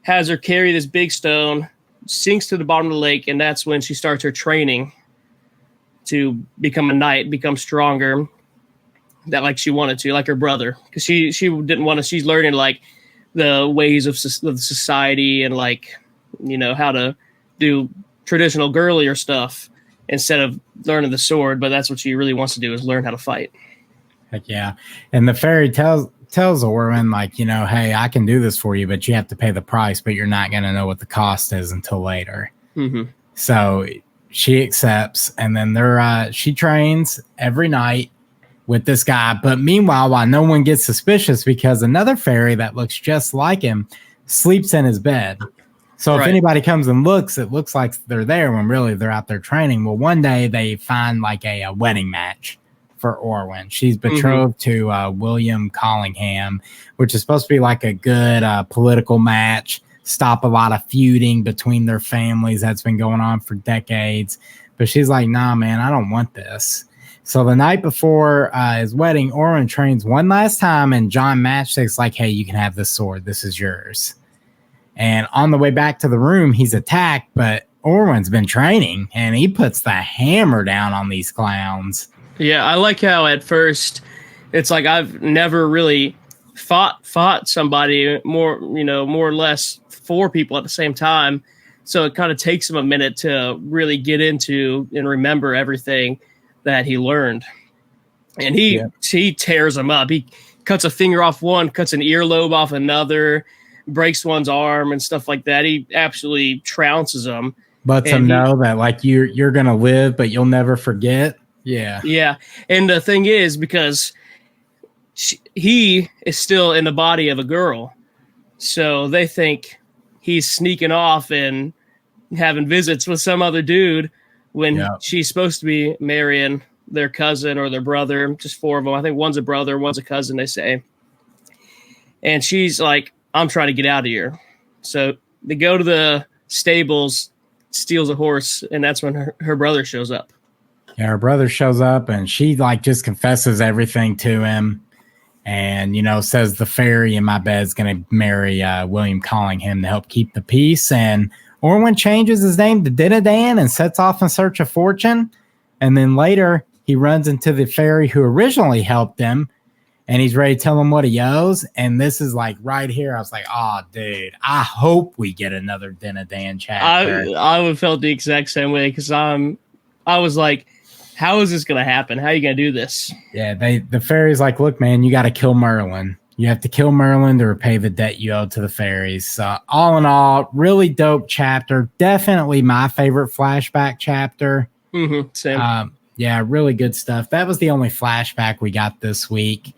has her carry this big stone, sinks to the bottom of the lake, and that's when she starts her training to become a knight, become stronger, that like she wanted to, like her brother. Because she didn't want to, she's learning like the ways of society and like, you know, how to do traditional girlier stuff instead of learning the sword, but that's what she really wants to do, is learn how to fight. Heck yeah. And the fairy tells Orwin, like, you know, hey, I can do this for you, but you have to pay the price, but you're not going to know what the cost is until later. Mm-hmm. So she accepts, and then she trains every night with this guy. But meanwhile, while no one gets suspicious, because another fairy that looks just like him sleeps in his bed. So if anybody comes and looks, it looks like they're there when really they're out there training. Well, one day they find like a wedding match for Orwin. She's betrothed to William Collingham, which is supposed to be like a good political match, stop a lot of feuding between their families that's been going on for decades. But she's like, nah, man, I don't want this. So the night before his wedding, Orwin trains one last time, and John Matchstick's like, hey, you can have this sword. This is yours. And on the way back to the room, he's attacked, but Orwin's been training, and he puts the hammer down on these clowns. Yeah, I like how at first it's like I've never really fought somebody more or less 4 people at the same time. So it kind of takes him a minute to really get into and remember everything that he learned. And he tears them up. He cuts a finger off one, cuts an earlobe off another, breaks one's arm and stuff like that. He absolutely trounces them. Lets them know that like you're going to live, but you'll never forget. Yeah. Yeah. And the thing is, because he is still in the body of a girl, so they think he's sneaking off and having visits with some other dude when she's supposed to be marrying their cousin or their brother, just 4 of them. I think one's a brother, one's a cousin, they say. And she's like, I'm trying to get out of here. So they go to the stables, steals a horse, and that's when her brother shows up. Yeah, her brother shows up and she like just confesses everything to him and, says the fairy in my bed is going to marry William Collingham to help keep the peace. And Orwin changes his name to Dinadan and sets off in search of fortune. And then later he runs into the fairy who originally helped him and he's ready to tell him what he owes. And this is like right here. I was like, oh, dude, I hope we get another Dinadan chapter. I would felt the exact same way because I was like, how is this going to happen? How are you going to do this? Yeah, the fairy's like, look, man, you got to kill Merlin. You have to kill Merlin to repay the debt you owe to the fairies. So all in all, really dope chapter. Definitely my favorite flashback chapter. Mm-hmm, same. Yeah, really good stuff. That was the only flashback we got this week.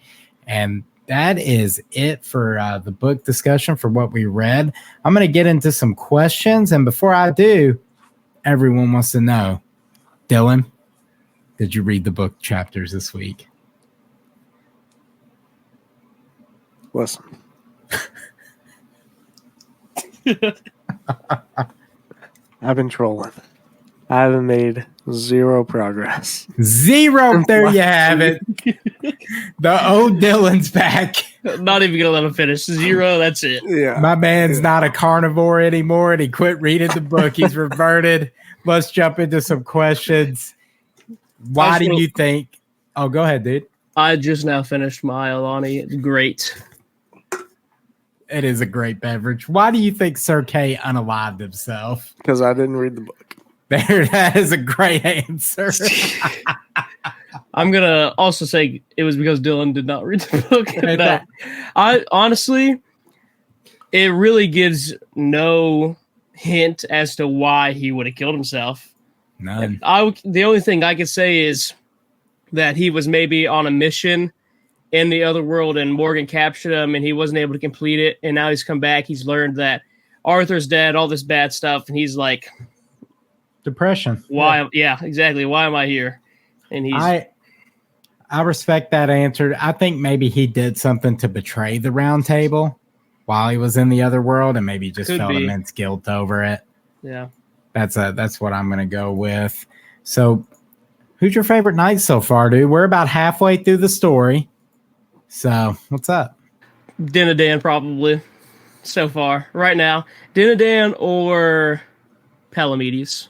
And that is it for the book discussion for what we read. I'm going to get into some questions. And before I do, everyone wants to know, Dylan, did you read the book chapters this week? Listen. I've been trolling. I haven't made zero progress. Zero. There you have it. The old Dylan's back. Not even gonna let him finish. Zero. That's it. Yeah. My man's not a carnivore anymore, and he quit reading the book. He's reverted. Let's jump into some questions. Why do you think? Oh, go ahead, dude. I just now finished my Alani. It's great. It is a great beverage. Why do you think Sir K unalived himself? Because I didn't read the book. There, that is a great answer. I'm gonna also say it was because Dylan did not read the book. No. I honestly, it really gives no hint as to why he would have killed himself. None. The only thing I could say is that he was maybe on a mission in the other world and Morgan captured him and he wasn't able to complete it. And now he's come back. He's learned that Arthur's dead, all this bad stuff. And he's like, depression. Why? Yeah, exactly. Why am I here? And he's, I respect that answer. I think maybe he did something to betray the round table while he was in the other world and maybe just felt immense guilt over it. Yeah. That's what I'm going to go with. So who's your favorite knight so far, dude? We're about halfway through the story. So what's up? Dinadan probably so far right now. Dinadan or Palamedes.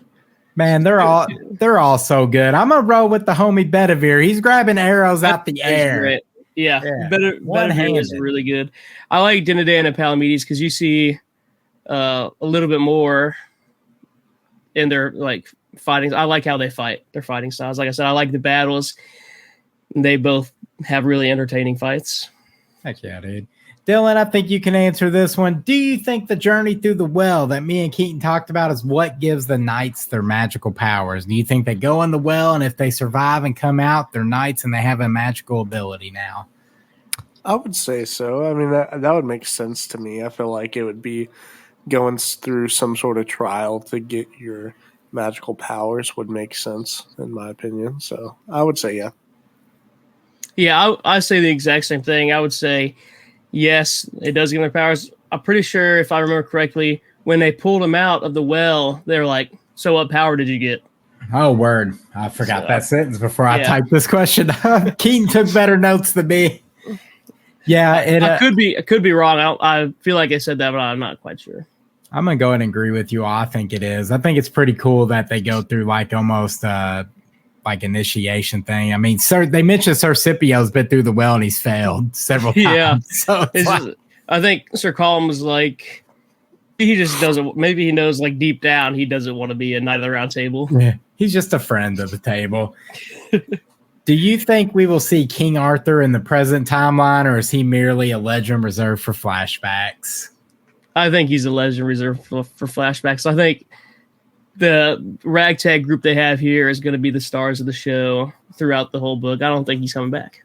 Man, they're all so good. I'm gonna roll with the homie Bedivere. He's grabbing arrows out the air. Great. Yeah. Bedivere is really good. I like Dinadan and Palamedes because you see a little bit more in their like fighting. I like how they fight, their fighting styles. Like I said, I like the battles. They both have really entertaining fights. Heck yeah, dude. Dylan, I think you can answer this one. Do you think the journey through the well that me and Keaton talked about is what gives the knights their magical powers? Do you think they go in the well and if they survive and come out, they're knights and they have a magical ability now? I would say so. I mean, that would make sense to me. I feel like it would be going through some sort of trial to get your magical powers would make sense, in my opinion. So I would say, yeah. Yeah, I say the exact same thing. I would say, yes, it does give them their powers. I'm pretty sure, if I remember correctly, when they pulled him out of the well, they were like, so what power did you get? Oh, word. I forgot that sentence before I typed this question. Keaton took better notes than me. Yeah, I could be wrong. I feel like I said that, but I'm not quite sure. I'm going to go ahead and agree with you. I think it is. I think it's pretty cool that they go through like almost like initiation thing. I mean, they mentioned Sir Scipio's been through the well and he's failed several times. Yeah. So I think Sir Colin was like, he just doesn't, maybe he knows like deep down he doesn't want to be a knight of the round table. Yeah, he's just a friend of the table. Do you think we will see King Arthur in the present timeline, or is he merely a legend reserved for flashbacks? I think he's a legend reserved for flashbacks. I think the ragtag group they have here is going to be the stars of the show throughout the whole book. I don't think he's coming back.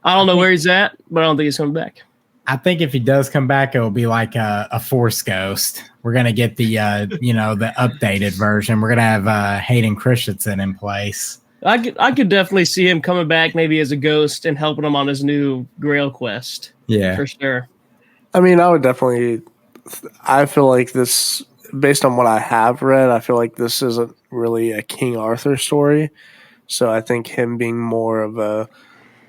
I don't know where he's at, but I don't think he's coming back. I think if he does come back, it will be like a Force Ghost. We're going to get the, the updated version. We're going to have Hayden Christensen in place. I could definitely see him coming back maybe as a ghost and helping him on his new Grail quest. Yeah. For sure. I mean, I feel like this, based on what I have read, I feel like this isn't really a King Arthur story. So I think him being more of a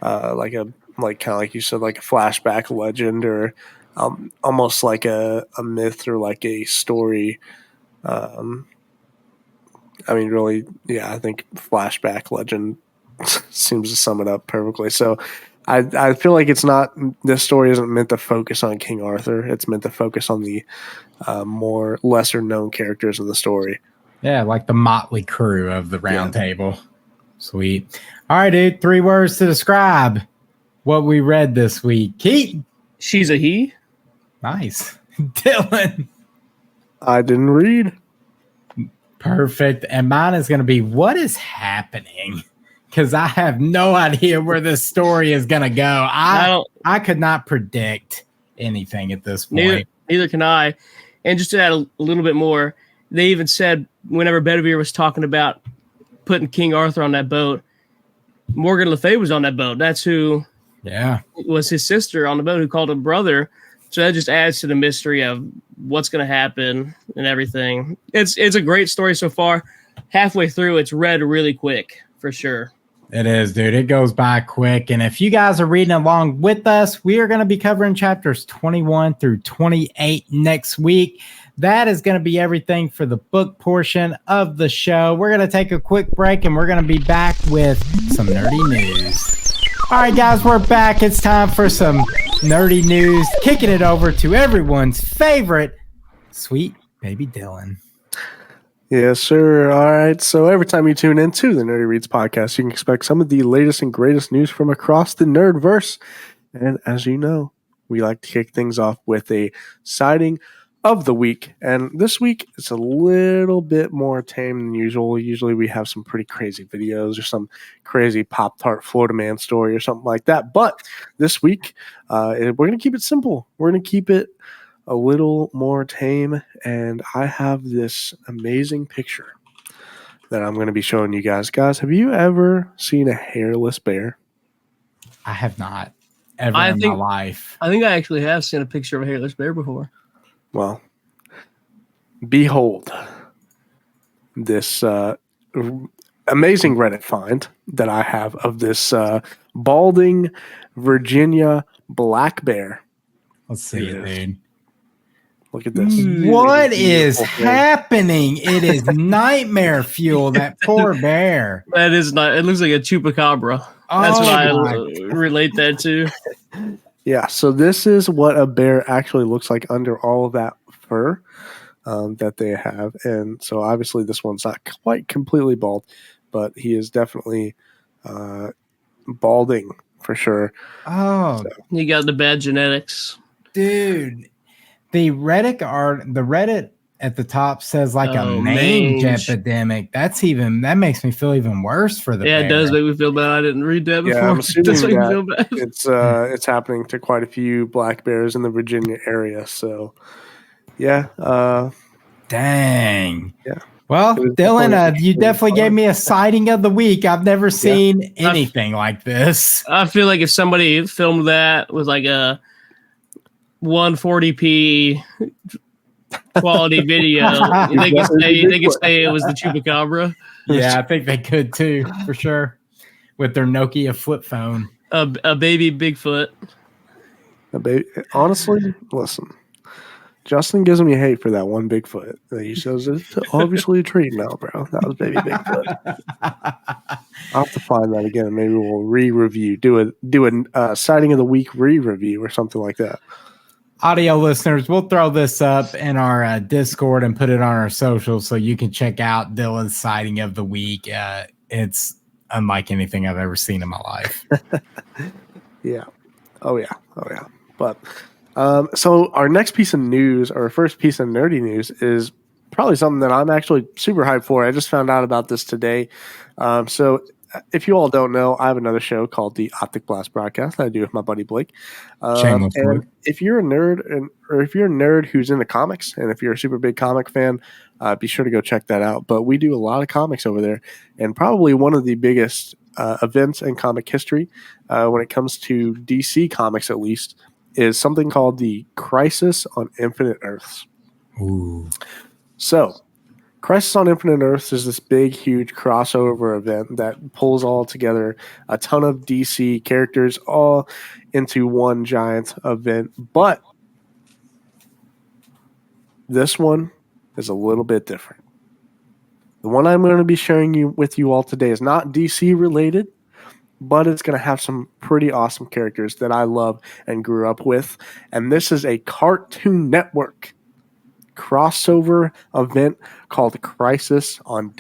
like kind of like you said, like a flashback legend, or almost like a myth or like a story. I mean, really, yeah, I think flashback legend seems to sum it up perfectly. So I feel like this story isn't meant to focus on King Arthur. It's meant to focus on the more lesser known characters in the story. Yeah, like the motley crew of the round table. Sweet. All right, dude. 3 words to describe what we read this week. Keith. She's a he. Nice. Dylan. I didn't read. Perfect. And mine is going to be, what is happening? Because I have no idea where this story is going to go. I could not predict anything at this point. Neither can I. And just to add a little bit more, they even said whenever Bedivere was talking about putting King Arthur on that boat, Morgan Le Fay was on that boat. That's who was his sister on the boat, who called him brother. So that just adds to the mystery of what's going to happen and everything. It's a great story so far. Halfway through, it's read really quick, for sure. It is, dude. It goes by quick. And if you guys are reading along with us, we are going to be covering chapters 21 through 28 next week. That is going to be everything for the book portion of the show. We're going to take a quick break, and we're going to be back with some nerdy news. All right, guys, we're back. It's time for some nerdy news. Kicking it over to everyone's favorite, sweet baby Dylan. Yes, sir. All right. So every time you tune into the Nerdy Reads podcast, you can expect some of the latest and greatest news from across the nerdverse. And as you know, we like to kick things off with a sighting of the week. And this week, it's a little bit more tame than usual. Usually we have some pretty crazy videos or some crazy Pop-Tart Florida Man story or something like that. But this week, we're going to keep it simple. We're going to keep it a little more tame, and I have this amazing picture that I'm going to be showing you guys. Guys, have you ever seen a hairless bear? I have not ever in my life. I think I actually have seen a picture of a hairless bear before. Well, behold this amazing Reddit find that I have of this balding Virginia black bear. Let's see it, dude. Look at this. What is happening? It is nightmare fuel, that poor bear. That is not. It looks like a chupacabra. That's what I relate that to. Yeah, so this is what a bear actually looks like under all of that fur that they have. And so obviously this one's not quite completely bald, but he is definitely balding for sure. Oh, so. You got the bad genetics. Dude. The Reddit at the top says like a mange epidemic. That makes me feel even worse for the bear. It does make me feel bad. I didn't read that before. Yeah, I'm assuming that it's happening to quite a few black bears in the Virginia area. So, yeah. Dang. Yeah. Well, Dylan, you definitely gave me a sighting of the week. I've never seen anything like this. I feel like if somebody filmed that with like a 140p quality video, they could say it was the chupacabra. Yeah, I think they could too, for sure, with their Nokia flip phone. A baby Bigfoot. Honestly, listen, Justin gives me hate for that one Bigfoot that he says it's obviously a tree. No, bro, that was baby Bigfoot. I'll have to find that again, and maybe we'll re-review, do a sighting of the week re-review or something like that. Audio listeners, we'll throw this up in our Discord and put it on our socials so you can check out Dylan's sighting of the week. It's unlike anything I've ever seen in my life. Yeah. Oh, yeah. But so our next piece of news, our first piece of nerdy news, is probably something that I'm actually super hyped for. I just found out about this today. So if you all don't know, I have another show called the Optic Blast Broadcast that I do with my buddy Blake. Shameless plug. And if you're a nerd, or if you're a nerd who's into comics, and if you're a super big comic fan, be sure to go check that out. But we do a lot of comics over there, and probably one of the biggest events in comic history, when it comes to DC Comics at least, is something called the Crisis on Infinite Earths. Ooh. So, Crisis on Infinite Earths is this big, huge crossover event that pulls all together a ton of DC characters all into one giant event. But this one is a little bit different. The one I'm going to be sharing with you all today is not DC related, but it's going to have some pretty awesome characters that I love and grew up with. And this is a Cartoon Network crossover event called Crisis on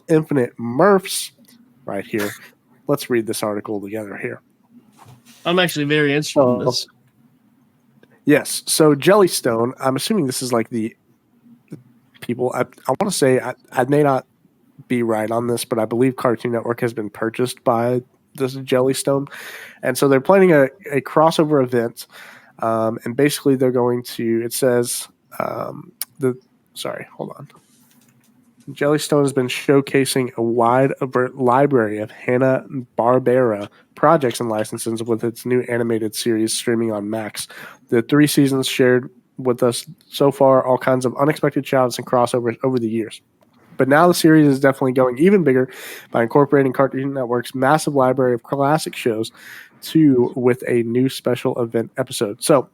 Infinite Murphs right here. Let's read this article together here. I'm actually very interested in this. Yes. So Jellystone, I'm assuming this is like the people. I want to say I may not be right on this, but I believe Cartoon Network has been purchased by this Jellystone, and so they're planning a crossover event. And basically, they're going to. It says hold on. Jellystone has been showcasing a wide library of Hanna-Barbera projects and licenses with its new animated series streaming on Max. The 3 seasons shared with us so far all kinds of unexpected shoutouts and crossovers over the years. But now the series is definitely going even bigger by incorporating Cartoon Network's massive library of classic shows with a new special event episode. So,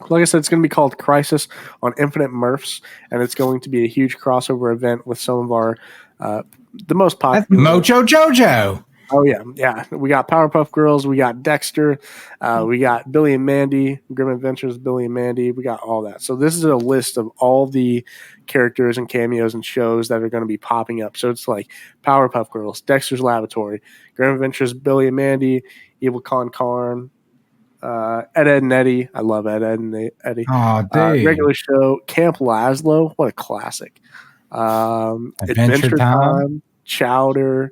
like I said, it's going to be called Crisis on Infinite Murphs, and it's going to be a huge crossover event with some of our the most popular. That's Mojo Jojo. Oh yeah. We got Powerpuff Girls, we got Dexter, we got Billy and Mandy, Grim Adventures, Billy and Mandy. We got all that. So this is a list of all the characters and cameos and shows that are going to be popping up. So it's like Powerpuff Girls, Dexter's Laboratory, Grim Adventures, Billy and Mandy, Evil Con, Ed, and Eddie. I love Ed, and Eddie. Oh, dude. Regular show, Camp Lazlo. What a classic. Adventure Time, Chowder,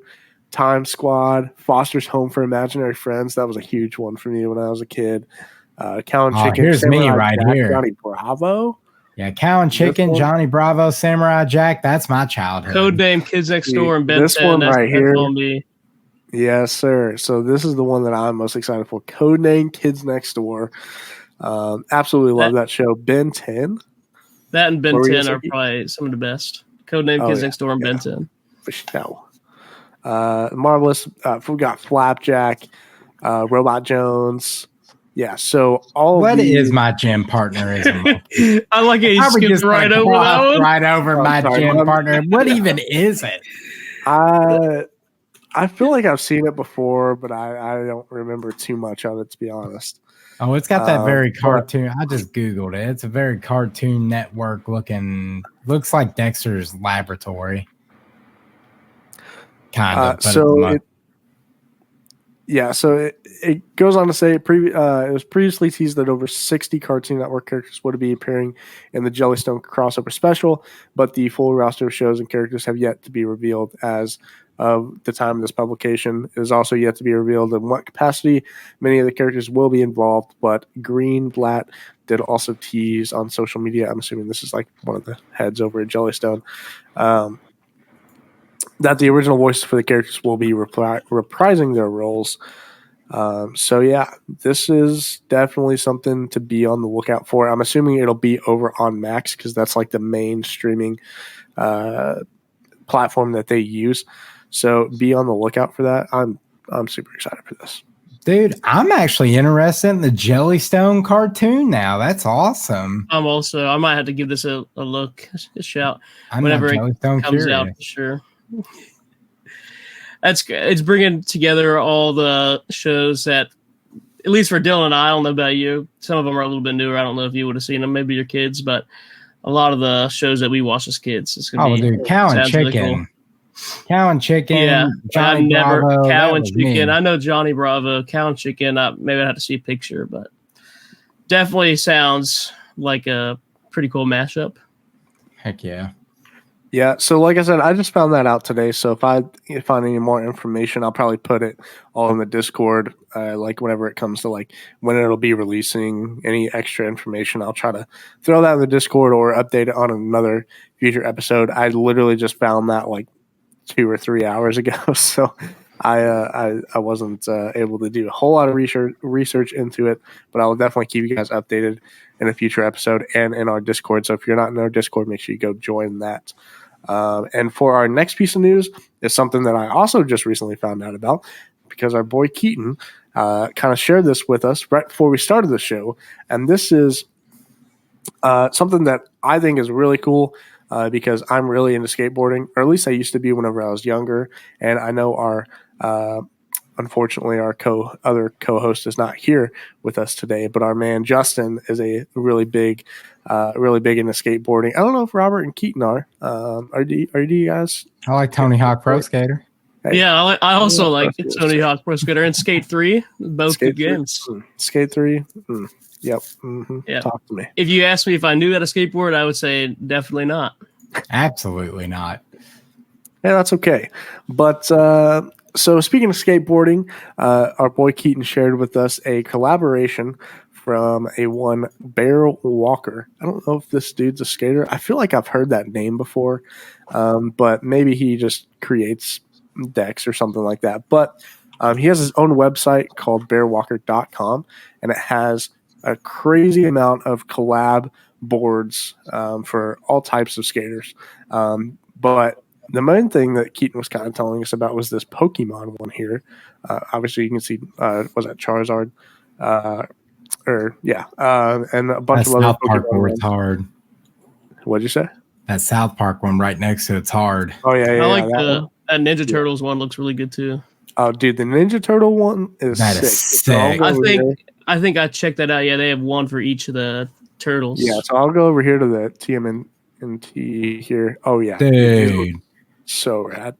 Time Squad, Foster's Home for Imaginary Friends. That was a huge one for me when I was a kid. Cow and Chicken. Here's Samurai me right Jack, here. Johnny Bravo. Yeah, Cow and Chicken, Johnny Bravo, Samurai Jack. That's my childhood. Codename Kids Next Door and Ben 10. This one right here. That's on me. Yes, sir. So this is the one that I'm most excited for. Codename Kids Next Door. Absolutely love that show. Ben 10. That and Ben 10 are probably some of the best. Codename Kids Next Door and Ben 10. For sure. Marvelous. We got Flapjack, Robot Jones. Yeah, so What is my gym partnerism? I like it. He skipped right over that one. Right over my gym partner. What even is it? I feel like I've seen it before, but I don't remember too much of it, to be honest. Oh, it's got that very cartoon. I just Googled it. It's a very Cartoon Network looking. Looks like Dexter's Laboratory. Kind of. So it goes on to say it was previously teased that over 60 Cartoon Network characters would be appearing in the Jellystone crossover special, but the full roster of shows and characters have yet to be revealed as of the time of this publication. It is also yet to be revealed in what capacity many of the characters will be involved, but Greenblatt did also tease on social media. I'm assuming this is like one of the heads over at Jellystone. That the original voices for the characters will be reprising their roles. So yeah, this is definitely something to be on the lookout for. I'm assuming it'll be over on Max because that's like the main streaming platform that they use. So be on the lookout for that. I'm super excited for this. Dude, I'm actually interested in the Jellystone cartoon now. That's awesome. I might have to give this a look, a shout whenever it comes out for sure. It's bringing together all the shows that, at least for Dylan and I don't know about you, some of them are a little bit newer. I don't know if you would have seen them, maybe your kids, but a lot of the shows that we watch as kids, it's gonna be dude, Cow and Chicken. Really cool. Cow and Chicken, yeah, Johnny Bravo, Cow and Chicken. I know Johnny Bravo, Cow and Chicken. Maybe I'd have to see a picture, but definitely sounds like a pretty cool mashup. Heck yeah. Yeah, so like I said, I just found that out today. So if I find any more information, I'll probably put it all in the Discord. Like whenever it comes to like when it'll be releasing any extra information, I'll try to throw that in the Discord or update it on another future episode. I literally just found that like 2 or 3 hours ago, so I wasn't able to do a whole lot of research into it, but I will definitely keep you guys updated in a future episode and in our Discord. So if you're not in our Discord, make sure you go join that. And for our next piece of news is something that I also just recently found out about because our boy Keaton kind of shared this with us right before we started the show. And this is something that I think is really cool because I'm really into skateboarding, or at least I used to be whenever I was younger. And I know our unfortunately, our other co-host is not here with us today, but our man Justin is a really big into skateboarding. I don't know if Robert and Keaton are. Are you guys? I like Tony Hawk Pro Skater. Hey, Yeah, I also like Tony Hawk Pro Skater and Skate 3. Both Skate good games. Skate 3. Yep. Yeah. Talk to me. If you asked me if I knew how to skateboard, I would say definitely not. Absolutely not. Yeah, that's okay. But so speaking of skateboarding, our boy Keaton shared with us a collaboration from one Bear Walker. I don't know if this dude's a skater. I feel like I've heard that name before, but maybe he just creates decks or something like that. But he has his own website called bearwalker.com, and it has a crazy amount of collab boards for all types of skaters. But the main thing that Keaton was kind of telling us about was this Pokemon one here. Obviously, you can see, was that Charizard? And a bunch That of other South Park Pokemon board's ones. hard. What'd you say? That South Park one right next to it's hard. Oh, yeah. I like that that Ninja Turtles one looks really good too. Oh, dude, the Ninja Turtle one is That sick. is So I'll sick. go over here. I think I checked that out. Yeah, they have one for each of the turtles. Yeah, so I'll go over here to the TMNT here. Oh, yeah. Dude. So rad.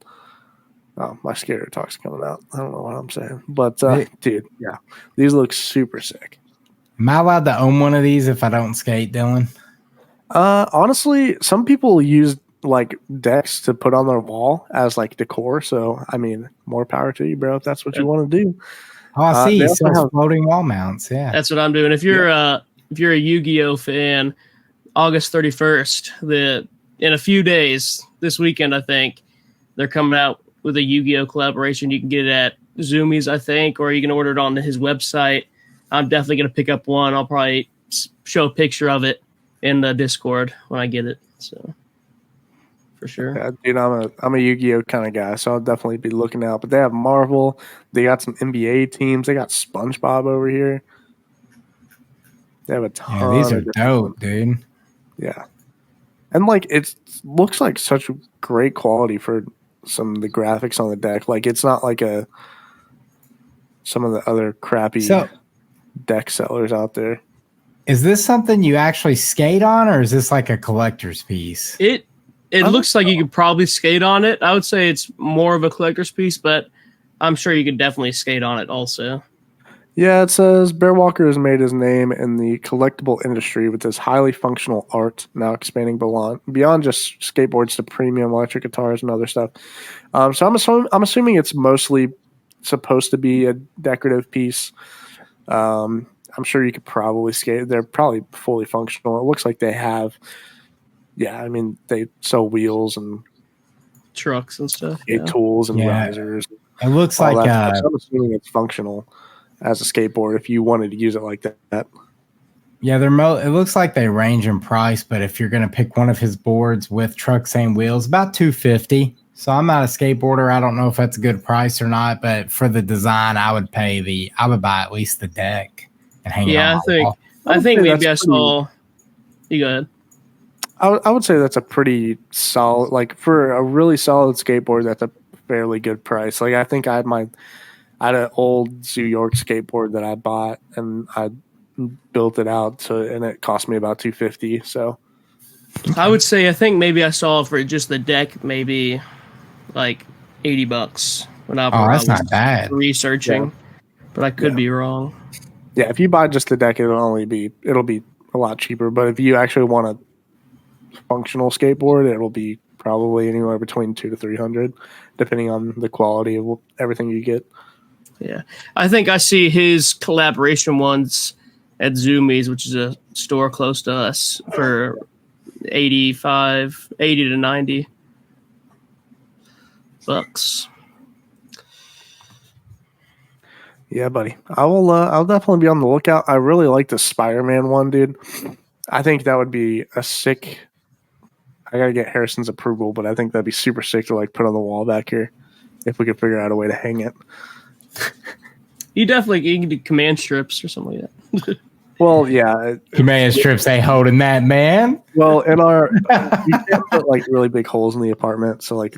Oh, my skater talk's coming out. I don't know what I'm saying. But, dude, yeah. These look super sick. Am I allowed to own one of these if I don't skate, Dylan? Honestly, some people use like decks to put on their wall as like decor. So, I mean, more power to you, bro, if that's what you want to do. Oh, I see. they You also sell have- floating wall mounts. Yeah. That's what I'm doing. If you're a Yu-Gi-Oh fan, August 31st, in a few days, this weekend, I think, they're coming out with a Yu-Gi-Oh collaboration. You can get it at Zoomies, I think, or you can order it on his website. I'm definitely going to pick up one. I'll probably show a picture of it in the Discord when I get it. So, for sure. Yeah, dude, I'm a Yu-Gi-Oh kind of guy, so I'll definitely be looking out. But they have Marvel. They got some NBA teams. They got SpongeBob over here. They have a ton. Yeah, these are of different dope, ones. dude. Yeah, and like it looks like such great quality for some of the graphics on the deck. Like it's not like some of the other crappy deck sellers out there. Is this something you actually skate on, or is this like a collector's piece? It looks like you could probably skate on it. I would say it's more of a collector's piece, but I'm sure you could definitely skate on it also. Yeah, it says Bear Walker has made his name in the collectible industry with his highly functional art, now expanding beyond just skateboards to premium electric guitars and other stuff. So I'm assuming it's mostly supposed to be a decorative piece. I'm sure you could probably skate. They're probably fully functional. It looks like they have. Yeah, I mean they sell wheels and Trucks and stuff. tools and Yeah. risers. It looks all like that stuff. So I'm assuming it's functional as a skateboard if you wanted to use it like that. yeah, it looks like they range in price, but if you're gonna pick one of his boards with trucks and wheels, about $250. So I'm not a skateboarder. I don't know if that's a good price or not, but for the design, I would buy at least the deck and hang it on my wall. I think maybe I that's saw. You go ahead. I would say that's a pretty solid, like for a really solid skateboard, that's a fairly good price. Like I think I had an old Zoo York skateboard that I bought and I built it out and it cost me about $250. So I would say I think maybe I saw for just the deck maybe like $80 when I that's was not bad. researching, but I could be wrong. yeah, if you buy just the deck, it'll be a lot cheaper. But if you actually want a functional skateboard, it'll be probably anywhere between 200 to 300, depending on the quality of everything you get. Yeah, I think I see his collaboration ones at Zoomies, which is a store close to us, for 80 to 90 bucks. Yeah, buddy. I'll definitely be on the lookout. I really like the Spider-Man one, dude. I think that would be a sick. I gotta get Harrison's approval, but I think that'd be super sick to like put on the wall back here if we could figure out a way to hang it. You can do command strips or something like that. Well, yeah. Command strips ain't holding that, man. Well, we can't put like really big holes in the apartment, so like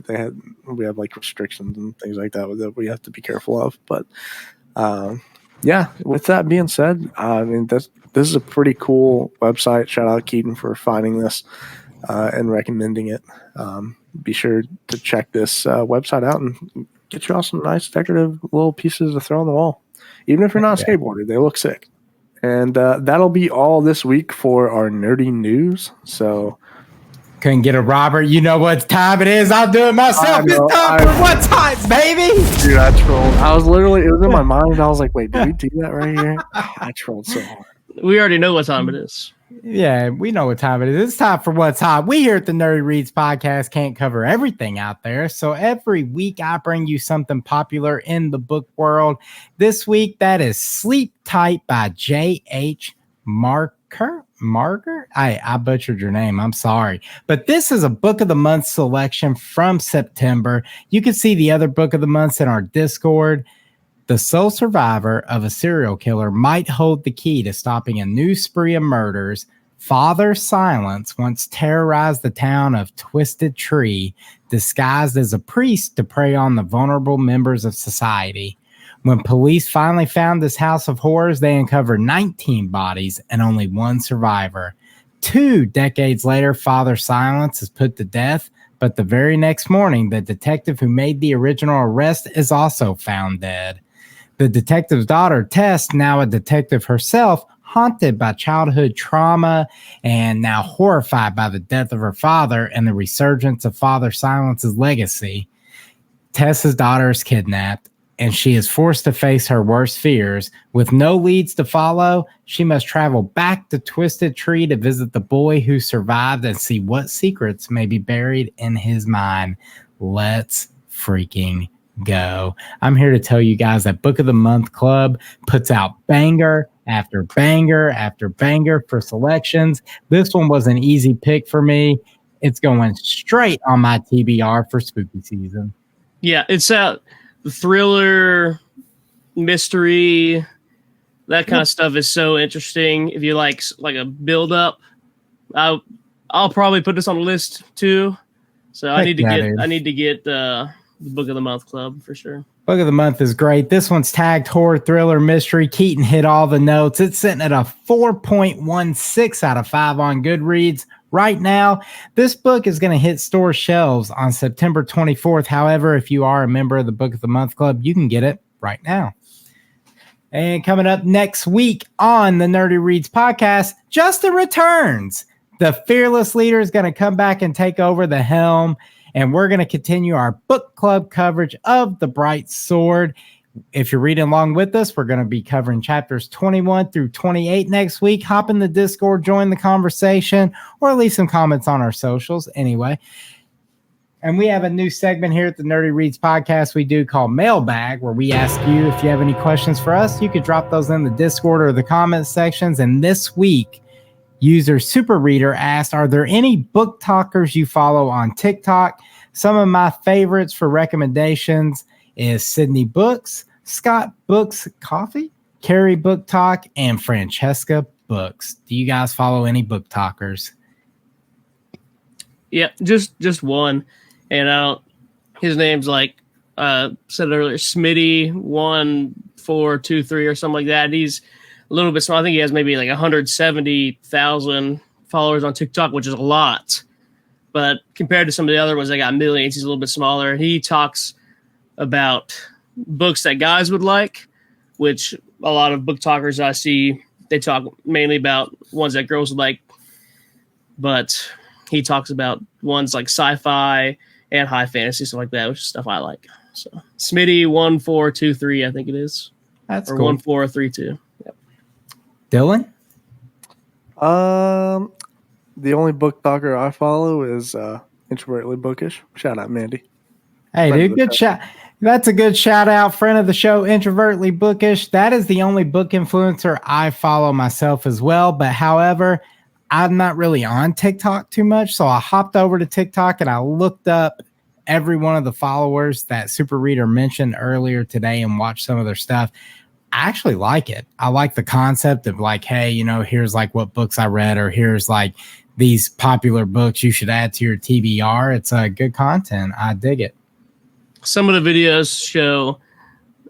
we have like restrictions and things like that we have to be careful of. But yeah, with that being said, I mean this is a pretty cool website. Shout out Keaton for finding this and recommending it. Be sure to check this website out and get you all some nice decorative little pieces to throw on the wall. Even if you're not a skateboarder, they look sick. And that'll be all this week for our nerdy news. So couldn't get a Robert. You know what time it is. I'll do it myself. It's time for what time, baby? Dude, I trolled. It was in my mind. I was like, wait, did we do that right here? I trolled so hard. We already know what time it is. Yeah, we know what time it is. It's time for What's Hot. We here at the Nerdy Reads podcast can't cover everything out there. So every week I bring you something popular in the book world. This week, that is Sleep Tight by J.H. Marker. I butchered your name. I'm sorry. But this is a book of the month selection from September. You can see the other book of the months in our Discord. The sole survivor of a serial killer might hold the key to stopping a new spree of murders. Father Silence once terrorized the town of Twisted Tree, disguised as a priest to prey on the vulnerable members of society. When police finally found this house of horrors, they uncovered 19 bodies and only one survivor. 2 decades later, Father Silence is put to death, but the very next morning, the detective who made the original arrest is also found dead. The detective's daughter, Tess, now a detective herself, haunted by childhood trauma and now horrified by the death of her father and the resurgence of Father Silence's legacy. Tess's daughter is kidnapped, and she is forced to face her worst fears. With no leads to follow, she must travel back to Twisted Tree to visit the boy who survived and see what secrets may be buried in his mind. Let's freaking go. I'm here to tell you guys that Book of the Month Club puts out banger after banger after banger for selections. This one was an easy pick for me. It's going straight on my TBR for spooky season. Yeah, it's the thriller, mystery, that kind of stuff is so interesting. If you like a build up, I'll probably put this on the list too. So I need to get the Book of the Month Club for sure. Book of the Month is great. This one's tagged horror, thriller, mystery. Keaton hit all the notes. It's sitting at a 4.16 out of 5 on Goodreads right now. This book is going to hit store shelves on September 24th. However, if you are a member of the Book of the Month Club, you can get it right now. And coming up next week on the Nerdy Reads podcast, Justin returns. The fearless leader is going to come back and take over the helm. And we're going to continue our book club coverage of The Bright Sword. If you're reading along with us, we're going to be covering chapters 21 through 28 next week. Hop in the Discord, join the conversation, or leave some comments on our socials anyway. And we have a new segment here at the Nerdy Reads podcast we do called Mailbag, where we ask you if you have any questions for us. You could drop those in the Discord or the comments sections. And this week, user Super Reader asked, are there any book talkers you follow on TikTok? Some of my favorites for recommendations is Sydney Books, Scott Books Coffee, Carrie Book Talk, and Francesca Books. Do you guys follow any book talkers? Yeah, just one. And his name's like said earlier, Smitty1423 or something like that. He's a little bit small. I think he has maybe like 170,000 followers on TikTok, which is a lot. But compared to some of the other ones that got millions, he's a little bit smaller. He talks about books that guys would like, which a lot of book talkers I see, they talk mainly about ones that girls would like. But he talks about ones like sci-fi and high fantasy, stuff like that, which is stuff I like. So Smitty1423, I think it is. That's or cool. 1432. Yep. Dylan? The only book talker I follow is Introvertly Bookish. Shout out, Mandy. Hey, Friend dude, of the good show. shout. That's a good shout out. Friend of the show, Introvertly Bookish. That is the only book influencer I follow myself as well. But however, I'm not really on TikTok too much. So I hopped over to TikTok and I looked up every one of the followers that Super Reader mentioned earlier today and watched some of their stuff. I actually like it. I like the concept of like, hey, you know, here's like what books I read, or here's like these popular books you should add to your TBR. It's good content. I dig it. Some of the videos show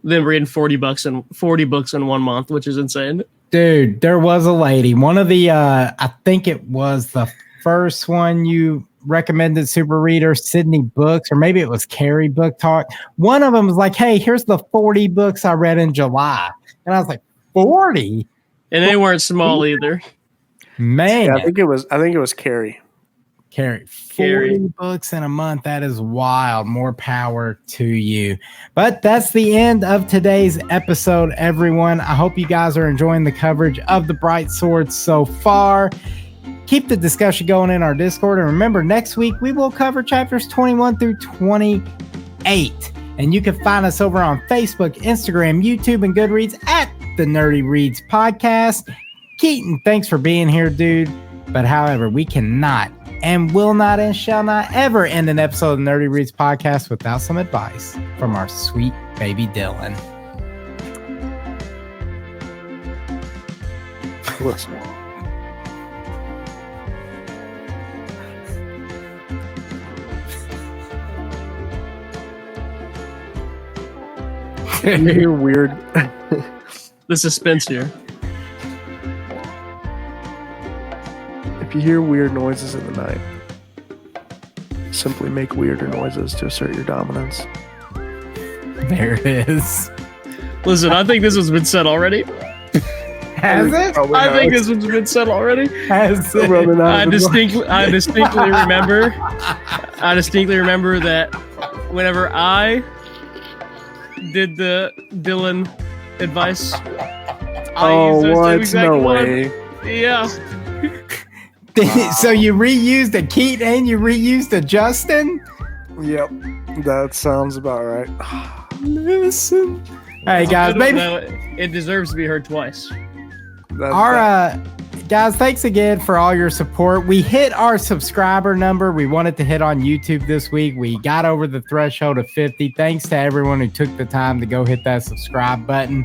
them reading 40 books in 1 month, which is insane. Dude, there was a lady. One of the, I think it was the first one you recommended, Super Reader, Sydney Books, or maybe it was Carrie Book Talk. One of them was like, hey, here's the 40 books I read in July. And I was like, 40? And they weren't small either. Man. Yeah, I think it was Carrie. Carrie, 40 books in a month. That is wild. More power to you. But that's the end of today's episode, everyone. I hope you guys are enjoying the coverage of the Bright Swords so far. Keep the discussion going in our Discord. And remember, next week we will cover chapters 21 through 28. And you can find us over on Facebook, Instagram, YouTube, and Goodreads at the Nerdy Reads Podcast. Keaton, thanks for being here, dude. But however, we cannot and will not and shall not ever end an episode of the Nerdy Reads Podcast without some advice from our sweet baby Dylan. Listen. You hear weird. The suspense here. If you hear weird noises in the night, simply make weirder noises to assert your dominance. There it is. Listen, I think this one's been said already. Has it? I think this one's been said already. Has it? I distinctly remember. I distinctly remember that whenever I did the Dylan advice, I used those what? same exact No one. way. Yeah. So you reused a Keaton and you reused a Justin? Yep, that sounds about right. Listen. Hey guys, maybe It deserves to be heard twice. Guys, thanks again for all your support. We hit our subscriber number we wanted to hit on YouTube this week. We got over the threshold of 50. Thanks to everyone who took the time to go hit that subscribe button.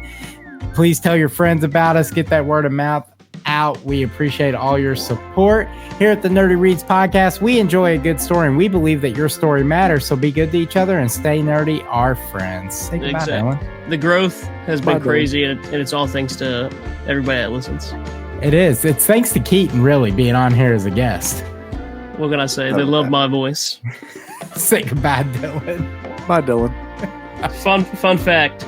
Please tell your friends about us. Get that word of mouth out. We appreciate all your support. Here at the Nerdy Reads Podcast, we enjoy a good story and we believe that your story matters. So be good to each other and stay nerdy, our friends. Say goodbye, Exactly. Ellen. The growth has been Bye, crazy, and it's all thanks to everybody that listens. It is. It's thanks to Keaton really being on here as a guest. What can I say? They love my voice. Say goodbye, Dylan. Bye, Dylan. Fun fact.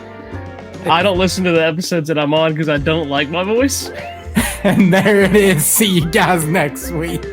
I don't listen to the episodes that I'm on because I don't like my voice. And there it is. See you guys next week.